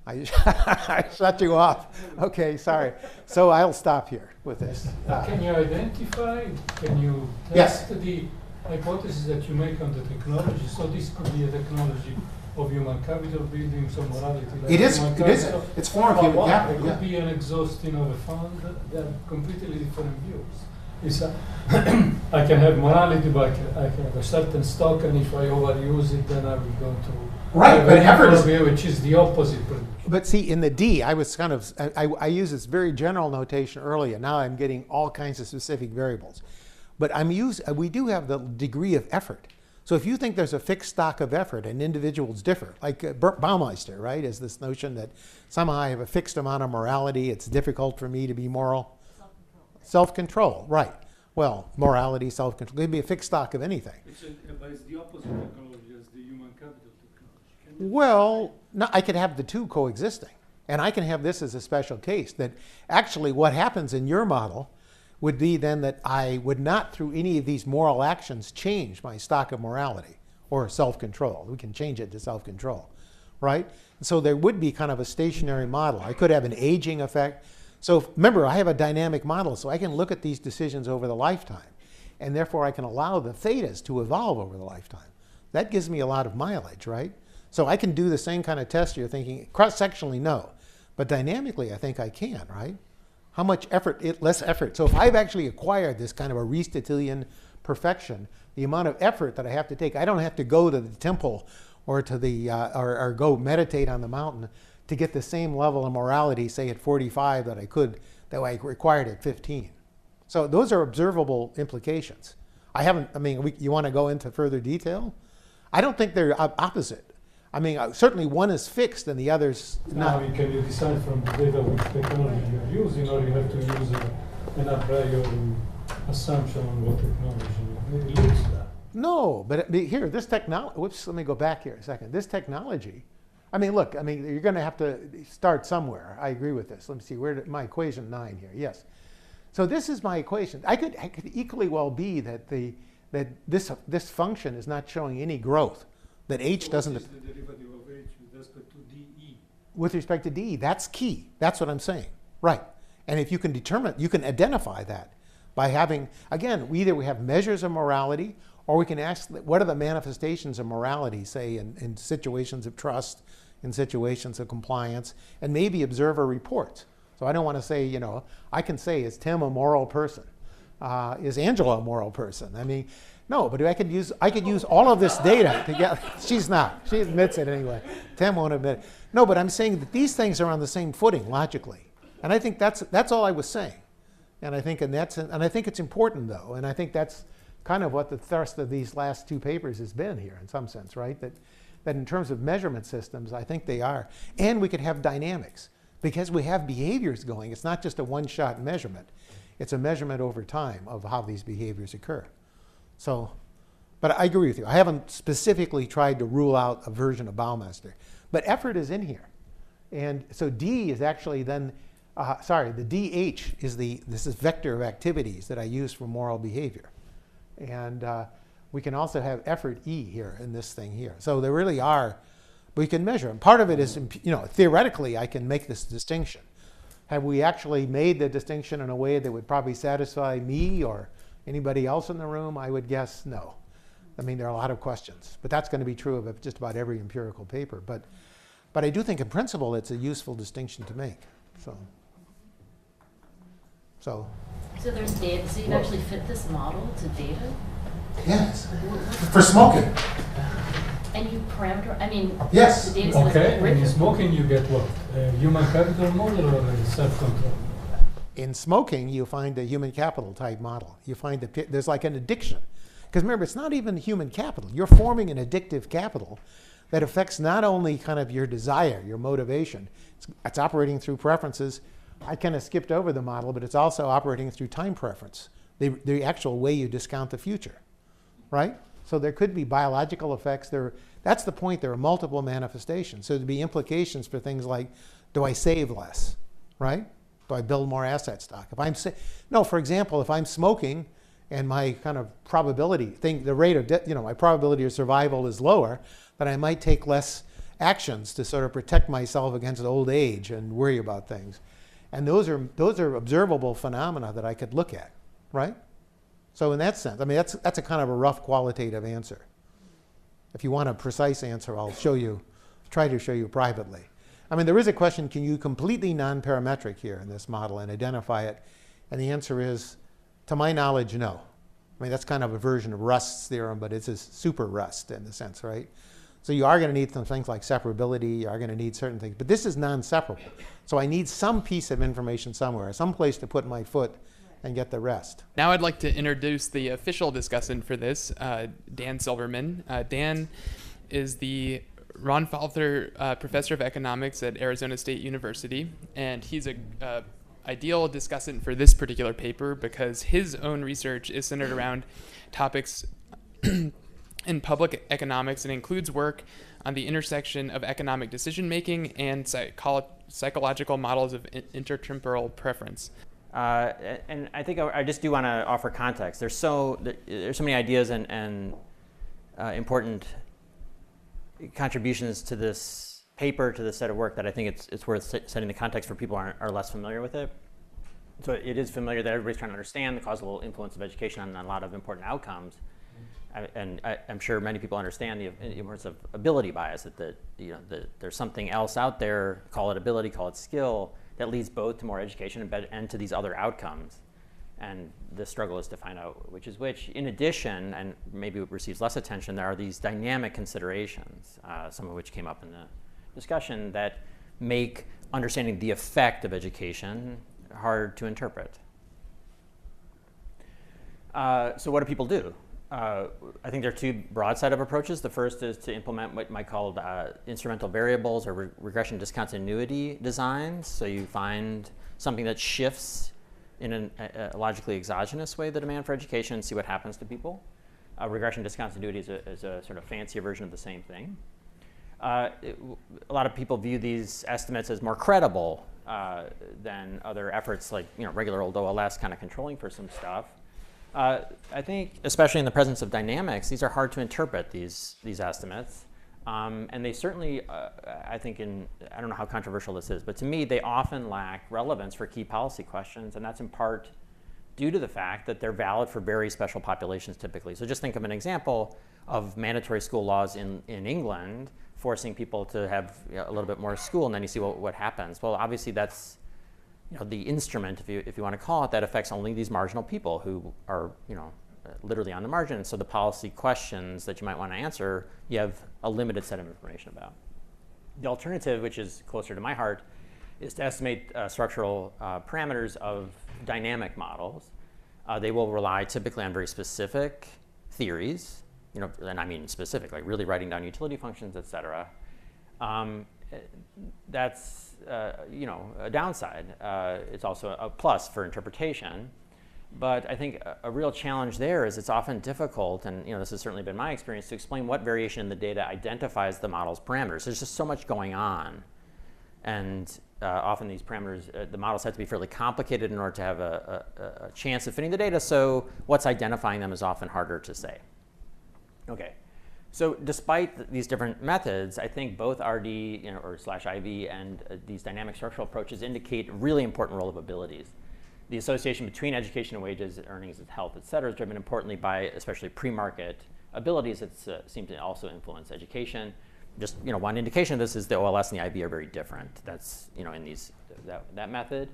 I shut you off. Okay, sorry. So I'll stop here with this. Can you identify, can you Yes. test the hypothesis that you make on the technology? So this could be a technology of human capital building, some morality. Like It is. human It is. capital. It's form of But human what? capital. It could Yeah. be an exhausting of a fund. They are completely different views. It's a I can have morality, but I can have a certain stock, and if I overuse it, then I will go to Right, but effort is. view, which is the opposite prediction. But see, in the D, I was kind of, I use this very general notation earlier. Now I'm getting all kinds of specific variables. But we do have the degree of effort. So if you think there's a fixed stock of effort and individuals differ, like Baumeister, right, is this notion that somehow I have a fixed amount of morality, it's difficult for me to be moral. Self-control, right. Well, morality, self-control, it could be a fixed stock of anything. But it's the opposite technology as the human capital technology. Well, no, I could have the two coexisting. And I can have this as a special case, that actually what happens in your model would be then that I would not, through any of these moral actions, change my stock of morality or self-control. We can change it to self-control, right? So there would be kind of a stationary model. I could have an aging effect. So remember, I have a dynamic model, so I can look at these decisions over the lifetime. And therefore, I can allow the thetas to evolve over the lifetime. That gives me a lot of mileage, right? So I can do the same kind of test you're thinking. Cross-sectionally, no. But dynamically, I think I can, right? How much effort, less effort. So if I've actually acquired this kind of Aristotelian perfection, the amount of effort that I have to take, I don't have to go to the temple or to the, or go meditate on the mountain to get the same level of morality, say at 45, that I required at 15. So those are observable implications. You want to go into further detail? I don't think they're opposite. I mean, certainly one is fixed and the other's not. Now, can you decide from the data which technology you are using, or you have to use an a priori assumption on what technology it looks like? No, but here, this technology, whoops, let me go back here a second. This technology, look, you're going to have to start somewhere. I agree with this. Let me see, my equation 9 here, yes. So this is my equation. I could equally well be that this function is not showing any growth, that h doesn't. What is the derivative of h with respect to dE? With respect to dE, that's key. That's what I'm saying, right? And if you can determine, you can identify that by having, again, we have measures of morality, or we can ask what are the manifestations of morality, say in situations of trust, in situations of compliance, and maybe observer reports. So I don't want to say, I can say, is Tim a moral person? Is Angela a moral person? No, but I could use all of this data to get, she's not. She admits it anyway. Tim won't admit it. No, but I'm saying that these things are on the same footing logically. And I think that's all I was saying. And I think it's important though. And I think that's kind of what the thrust of these last two papers has been here in some sense, right? That in terms of measurement systems, I think they are. And we could have dynamics because we have behaviors going. It's not just a one-shot measurement. It's a measurement over time of how these behaviors occur. So, but I agree with you. I haven't specifically tried to rule out a version of Baumeister. But effort is in here. And so D is actually then, the DH is this is vector of activities that I use for moral behavior. And we can also have effort E here in this thing here. So there really are, we can measure them. Part of it is, theoretically, I can make this distinction. Have we actually made the distinction in a way that would probably satisfy me or anybody else in the room? I would guess no. There are a lot of questions. But that's going to be true of just about every empirical paper. But I do think in principle it's a useful distinction to make. So there's data. So you've actually fit this model to data? Yes. For smoking. And you parameter, yes. The data set Okay, is written. in smoking you get what? A human capital model or a self-control? In smoking, you find a human capital type model. You find there's like an addiction. Because remember, it's not even human capital. You're forming an addictive capital that affects not only kind of your desire, your motivation. It's operating through preferences. I kind of skipped over the model, but it's also operating through time preference, the actual way you discount the future, right? So there could be biological effects. That's the point. There are multiple manifestations. So there'd be implications for things like, do I save less, right? Do I build more asset stock? No, for example, if I'm smoking and my kind of probability, the rate of, my probability of survival is lower, then I might take less actions to sort of protect myself against old age and worry about things. And those are observable phenomena that I could look at, right? So in that sense, I mean, that's a kind of a rough qualitative answer. If you want a precise answer, I'll try to show you privately. I mean, there is a question, can you completely non-parametric here in this model and identify it? And the answer is, to my knowledge, no. I mean, that's kind of a version of Rust's theorem, but it's a super Rust in the sense, right? So you are going to need some things like separability, you are going to need certain things, but this is non-separable. So I need some piece of information somewhere, some place to put my foot and get the rest. Now I'd like to introduce the official discussant for this, Dan Silverman. Dan is the Ron Falther Professor of Economics at Arizona State University, and he's a ideal discussant for this particular paper because his own research is centered around topics in public economics and includes work on the intersection of economic decision-making and psychological models of intertemporal preference. And I think I just do want to offer context. There's so many ideas and important contributions to this paper, to this set of work, that I think it's worth setting the context for people who are less familiar with it. So it is familiar that everybody's trying to understand the causal influence of education on a lot of important outcomes. And I'm sure many people understand the importance of ability bias, that there's something else out there, call it ability, call it skill, that leads both to more education and to these other outcomes. And the struggle is to find out which is which. In addition, and maybe it receives less attention, there are these dynamic considerations, some of which came up in the discussion, that make understanding the effect of education hard to interpret. So what do people do? I think there are two broad set of approaches. The first is to implement what might be called instrumental variables or regression discontinuity designs. So you find something that shifts in a logically exogenous way the demand for education and see what happens to people. Regression discontinuity is a sort of fancier version of the same thing. A lot of people view these estimates as more credible than other efforts like regular old OLS kind of controlling for some stuff. I think, especially in the presence of dynamics, these are hard to interpret, these estimates. And they certainly, I think, I don't know how controversial this is, but to me, they often lack relevance for key policy questions, and that's in part due to the fact that they're valid for very special populations typically. So just think of an example of mandatory school laws in England forcing people to have a little bit more school, and then you see what happens. Well, obviously that's the instrument, if you want to call it, that affects only these marginal people who are, literally on the margin. And so the policy questions that you might want to answer, you have a limited set of information about. The alternative, which is closer to my heart, is to estimate structural parameters of dynamic models. They will rely typically on very specific theories, and I mean specific, like really writing down utility functions, et cetera. That's a downside. It's also a plus for interpretation. But I think a real challenge there is it's often difficult, and this has certainly been my experience, to explain what variation in the data identifies the model's parameters. There's just so much going on. And often these parameters, the models have to be fairly complicated in order to have a chance of fitting the data, so what's identifying them is often harder to say. Okay. So despite these different methods, I think both RD or /IV and these dynamic structural approaches indicate a really important role of abilities. The association between education and wages, earnings, and health, et cetera, is driven importantly by especially pre-market abilities that seem to also influence education. Just one indication of this is the OLS and the IB are very different. That's in that method.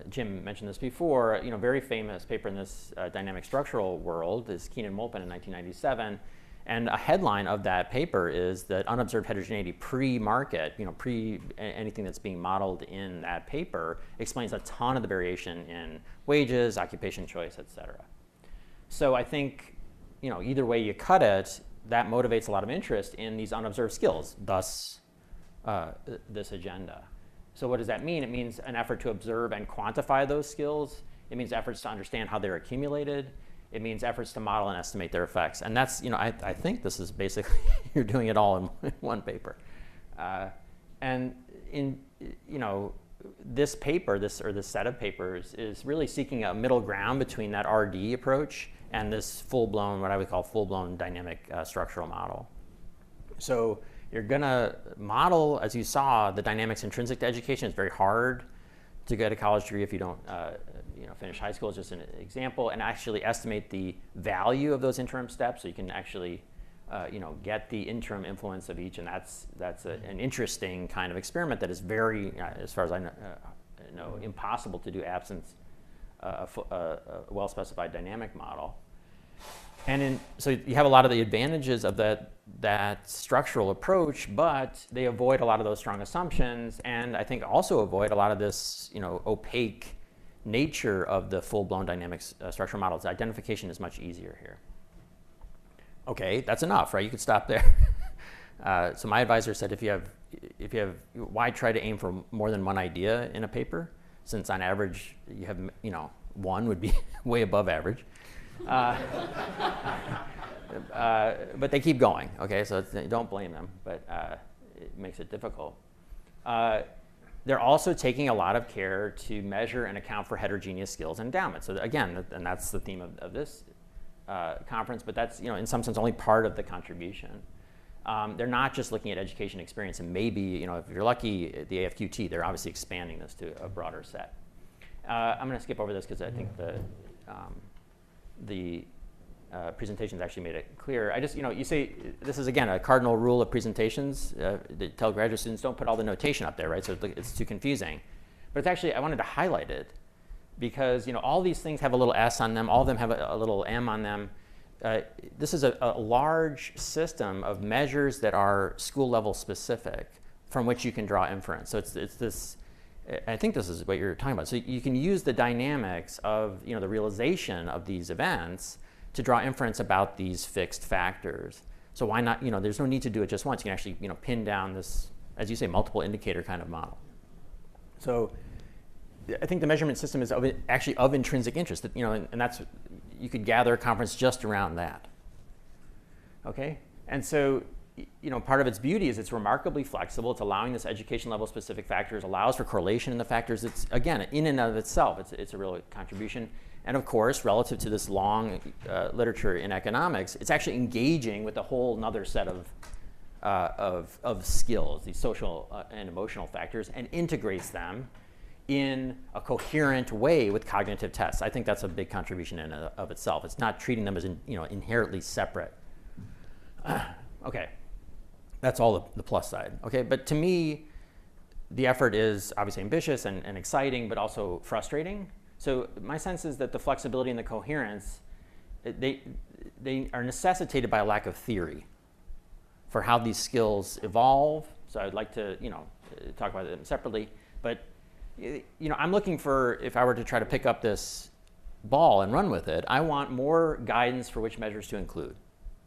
Jim mentioned this before. Very famous paper in this dynamic structural world is Keenan-Molpen in 1997, and a headline of that paper is that unobserved heterogeneity pre-market, anything that's being modeled in that paper, explains a ton of the variation in wages, occupation choice, et cetera. So I think either way you cut it, that motivates a lot of interest in these unobserved skills, thus this agenda. So what does that mean? It means an effort to observe and quantify those skills. It means efforts to understand how they're accumulated. It means efforts to model and estimate their effects. And that's, I think this is basically, you're doing it all in one paper. And this paper, this set of papers, is really seeking a middle ground between that RD approach and this full-blown, what I would call full-blown dynamic structural model. So you're going to model, as you saw, the dynamics intrinsic to education. It's very hard to get a college degree if you don't finish high school. It's just an example, and actually estimate the value of those interim steps, so you can actually get the interim influence of each, and that's an interesting kind of experiment that is very, as far as I know, impossible to do absent a well-specified dynamic model. And so you have a lot of the advantages of that structural approach, but they avoid a lot of those strong assumptions, and I think also avoid a lot of this opaque nature of the full-blown dynamics structural models. Identification is much easier here. Okay, that's enough, right? You could stop there. So my advisor said, if you have, why try to aim for more than one idea in a paper, since on average you have, one would be way above average. But they keep going, okay? So don't blame them, but it makes it difficult. They're also taking a lot of care to measure and account for heterogeneous skills and endowment. So again, and that's the theme of this conference, but that's in some sense only part of the contribution. They're not just looking at education experience, and maybe if you're lucky, the AFQT, they're obviously expanding this to a broader set. I'm going to skip over this because I think the presentations actually made it clear. I just, you say, this is again a cardinal rule of presentations. They tell graduate students don't put all the notation up there, right? So it's too confusing. But it's actually, I wanted to highlight it because all these things have a little S on them. All of them have a little M on them. This is a large system of measures that are school level specific from which you can draw inference. So it's this, I think this is what you're talking about. So you can use the dynamics of the realization of these events to draw inference about these fixed factors. So why not, there's no need to do it just once. You can actually, pin down this, as you say, multiple indicator kind of model. So I think the measurement system is actually of intrinsic interest, and that's, you could gather a conference just around that. Okay? And so, part of its beauty is it's remarkably flexible. It's allowing this education level specific factors, allows for correlation in the factors. It's, again, in and of itself, it's a real contribution. And of course, relative to this long literature in economics, it's actually engaging with a whole nother set of skills, these social and emotional factors, and integrates them in a coherent way with cognitive tests. I think that's a big contribution in and of itself. It's not treating them as inherently separate. Okay, that's all the plus side. Okay, but to me, the effort is obviously ambitious and exciting, but also frustrating. So my sense is that the flexibility and the coherence, they are necessitated by a lack of theory for how these skills evolve. So I'd like to talk about them separately. But I'm looking for, if I were to try to pick up this ball and run with it, I want more guidance for which measures to include.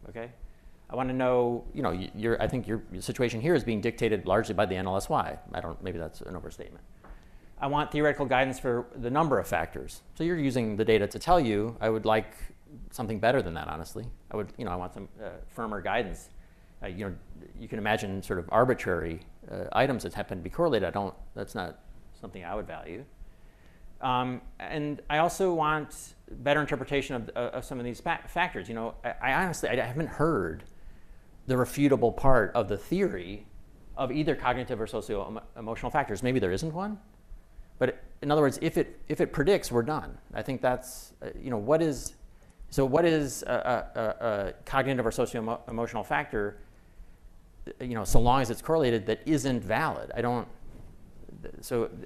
Okay, I want to know. I think your situation here is being dictated largely by the NLSY. Maybe that's an overstatement. I want theoretical guidance for the number of factors. So you're using the data to tell you. I would like something better than that, honestly. I want some firmer guidance. You can imagine sort of arbitrary items that happen to be correlated. That's not something I would value. And I also want better interpretation of some of these factors. I honestly haven't heard the refutable part of the theory of either cognitive or socio-emotional factors. Maybe there isn't one. But in other words, if it predicts, we're done. I think that's, what is a cognitive or socio-emotional factor, so long as it's correlated, that isn't valid?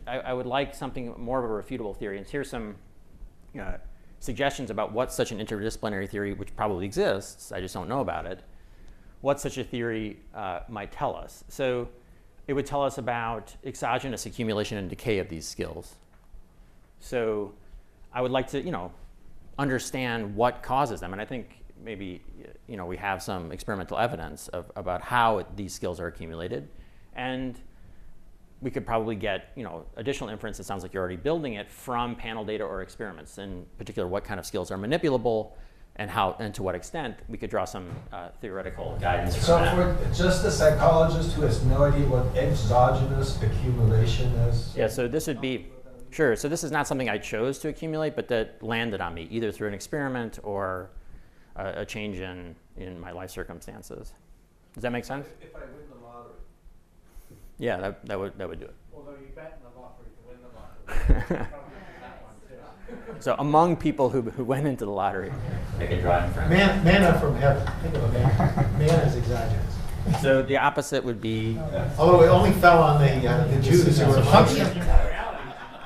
I would like something more of a refutable theory. And here's some suggestions about what such an interdisciplinary theory, which probably exists, I just don't know about it, what such a theory might tell us. So it would tell us about exogenous accumulation and decay of these skills. So I would like to, understand what causes them. And I think maybe, we have some experimental evidence about how these skills are accumulated. And we could probably get, additional inference, it sounds like you're already building it, from panel data or experiments. In particular, what kind of skills are manipulable, and to what extent we could draw some theoretical guidance from So that. for just a psychologist who has no idea what exogenous accumulation is? Yeah, so this would be, sure, so this is not something I chose to accumulate, but that landed on me, either through an experiment or a change in my life circumstances. Does that make sense? If I win the lottery. Yeah, that would do it. Although you bet in the lottery to win the lottery. Probably that one too. So among people who went into the lottery, they can draw inference. Manna from heaven. Think of a manna. Manna is exogenous. So the opposite would be, Although it only fell on the Jews who were functioning.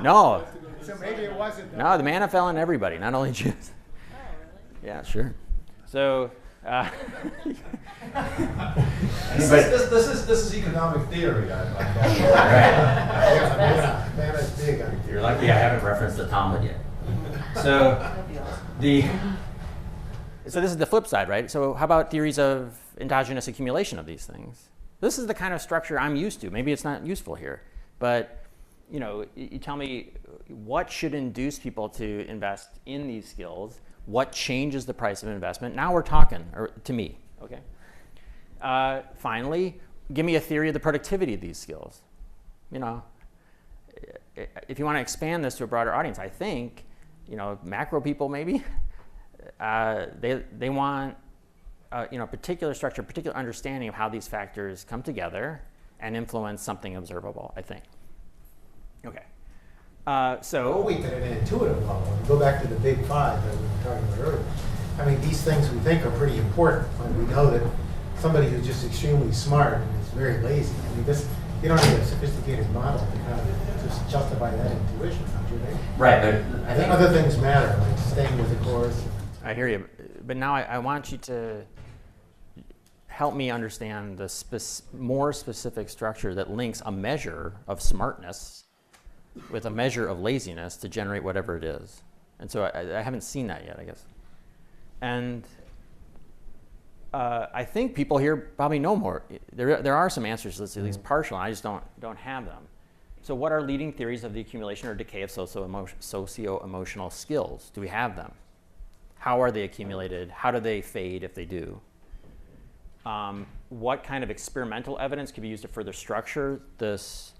no, So maybe it wasn't. no, the manna fell on everybody, not only Jews. Yeah, sure. So, This is economic theory. Yeah, manna is big. you're lucky I haven't referenced the Talmud yet. So so this is the flip side, right? So how about theories of endogenous accumulation of these things? This is the kind of structure I'm used to. Maybe it's not useful here, but you tell me what should induce people to invest in these skills. What changes the price of investment? Now we're talking, or to me, okay? Finally, give me a theory of the productivity of these skills. If you want to expand this to a broader audience, I think, macro people maybe, they want, particular structure, particular understanding of how these factors come together and influence something observable, I think. Okay. Oh, wait, at an intuitive level, when we go back to the big five that we were talking about earlier, I mean, these things we think are pretty important when we know that somebody who's just extremely smart and is very lazy, I mean, you don't need a sophisticated model to kind of just justify that intuition, don't you think? Right, but I think other things matter, like staying with the course. I hear you, but now I want you to help me understand the more specific structure that links a measure of smartness with a measure of laziness to generate whatever it is. And so I haven't seen that yet, I guess. And I think people here probably know more. There are some answers, at least partial, and I just don't have them. So what are leading theories of the accumulation or decay of socio-emotional skills? Do we have them? How are they accumulated? How do they fade if they do? What kind of experimental evidence could be used to further structure this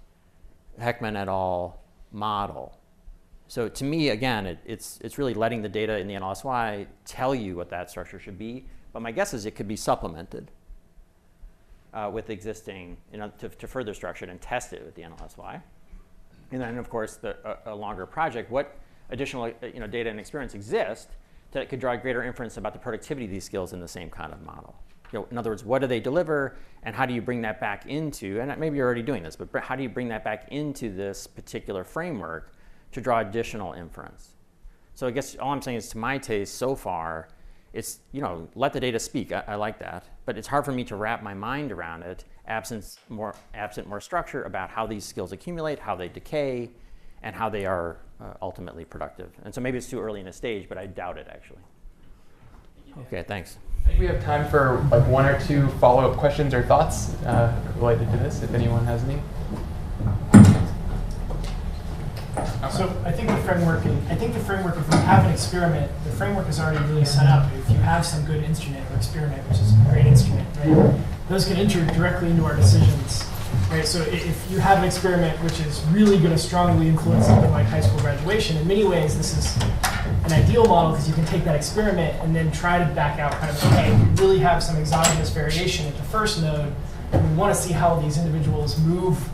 Heckman et al. Model? So to me, again, it's really letting the data in the NLSY tell you what that structure should be. But my guess is it could be supplemented with existing, to further structure it and test it with the NLSY. And then, of course, a longer project, what additional data and experience exist that could draw greater inference about the productivity of these skills in the same kind of model? In other words, what do they deliver, and how do you bring that back into, and maybe you're already doing this, but how do you bring that back into this particular framework to draw additional inference? So I guess all I'm saying is, to my taste so far, it's, let the data speak. I like that, but it's hard for me to wrap my mind around it absent more structure about how these skills accumulate, how they decay, and how they are ultimately productive. And so maybe it's too early in a stage, but I doubt it, actually. Okay, thanks. I think we have time for like one or two follow-up questions or thoughts related to this, if anyone has any. So I think the framework, if you have an experiment, the framework is already really set up. If you have some good instrument or experiment, which is a great instrument, right, those can enter directly into our decisions. Right? So if you have an experiment which is really going to strongly influence something like high school graduation, in many ways this is an ideal model because you can take that experiment and then try to back out kind of, okay, we really have some exogenous variation at the first node, and we want to see how these individuals move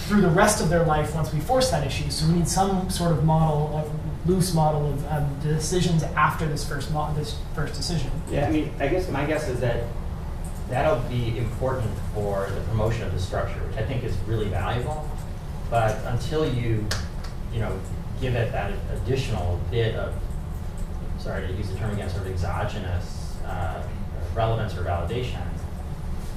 through the rest of their life once we force that issue. So we need some sort of model, loose model of the decisions after this first decision. Yeah, I mean, I guess my guess is that that'll be important for the promotion of the structure, which I think is really valuable. But until you give it that additional bit of, sorry to use the term again, sort of exogenous relevance or validation,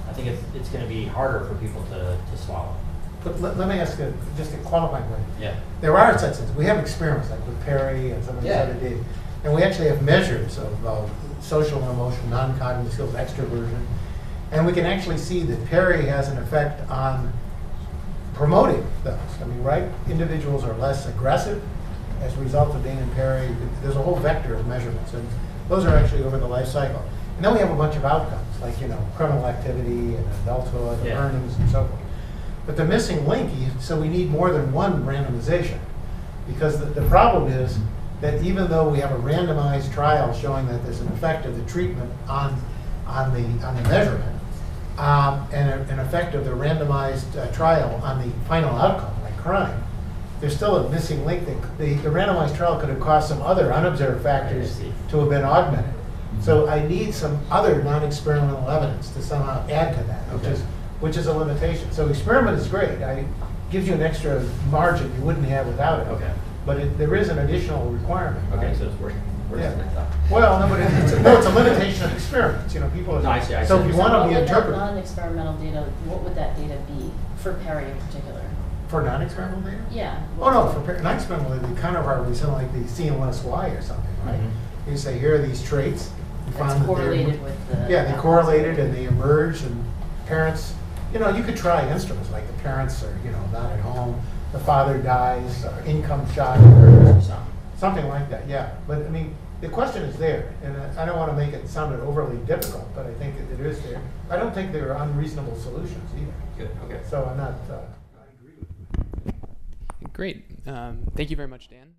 I think it's going to be harder for people to swallow. But let me ask just a qualifying question. Yeah. There are such things. We have experiments like with Perry and some of these other data. And we actually have measures of social and emotional, non-cognitive skills, extroversion. And we can actually see that Perry has an effect on promoting those. I mean, right? Individuals are less aggressive as a result of being in Perry. There's a whole vector of measurements. And Those are actually over the life cycle. And then we have a bunch of outcomes, like, criminal activity and adulthood, and earnings, and so forth. But the missing link, so we need more than one randomization. Because the problem is that even though we have a randomized trial showing that there's an effect of the treatment on the measurement, and an effect of the randomized trial on the final outcome, like crime, there's still a missing link. The randomized trial could have caused some other unobserved factors to have been augmented. So I need some other non-experimental evidence to somehow add to that, which is a limitation. So experiment is great. It gives you an extra margin you wouldn't have without it. Okay. But there is an additional requirement. Okay, right? so it's worse Yeah. than I thought. Well, no, but it's a limitation of experiments. People. No, I see. So if you want to be What would that interpreted non-experimental data, what would that data be for Perry in particular? for non-experimental data. Yeah. Oh no, for non-experimental data, they kind of are something like the CNLSY or something, right? You say here are these traits. You That's found that correlated with the. yeah, they correlated and they emerged, and parents, you could try instruments like the parents are, not at home, the father dies, income shock, or something like that, yeah. But I mean, the question is there, and I don't want to make it sound overly difficult, but I think that it is there. I don't think there are unreasonable solutions either. Good, okay. So I'm not, Great. Thank you very much, Dan.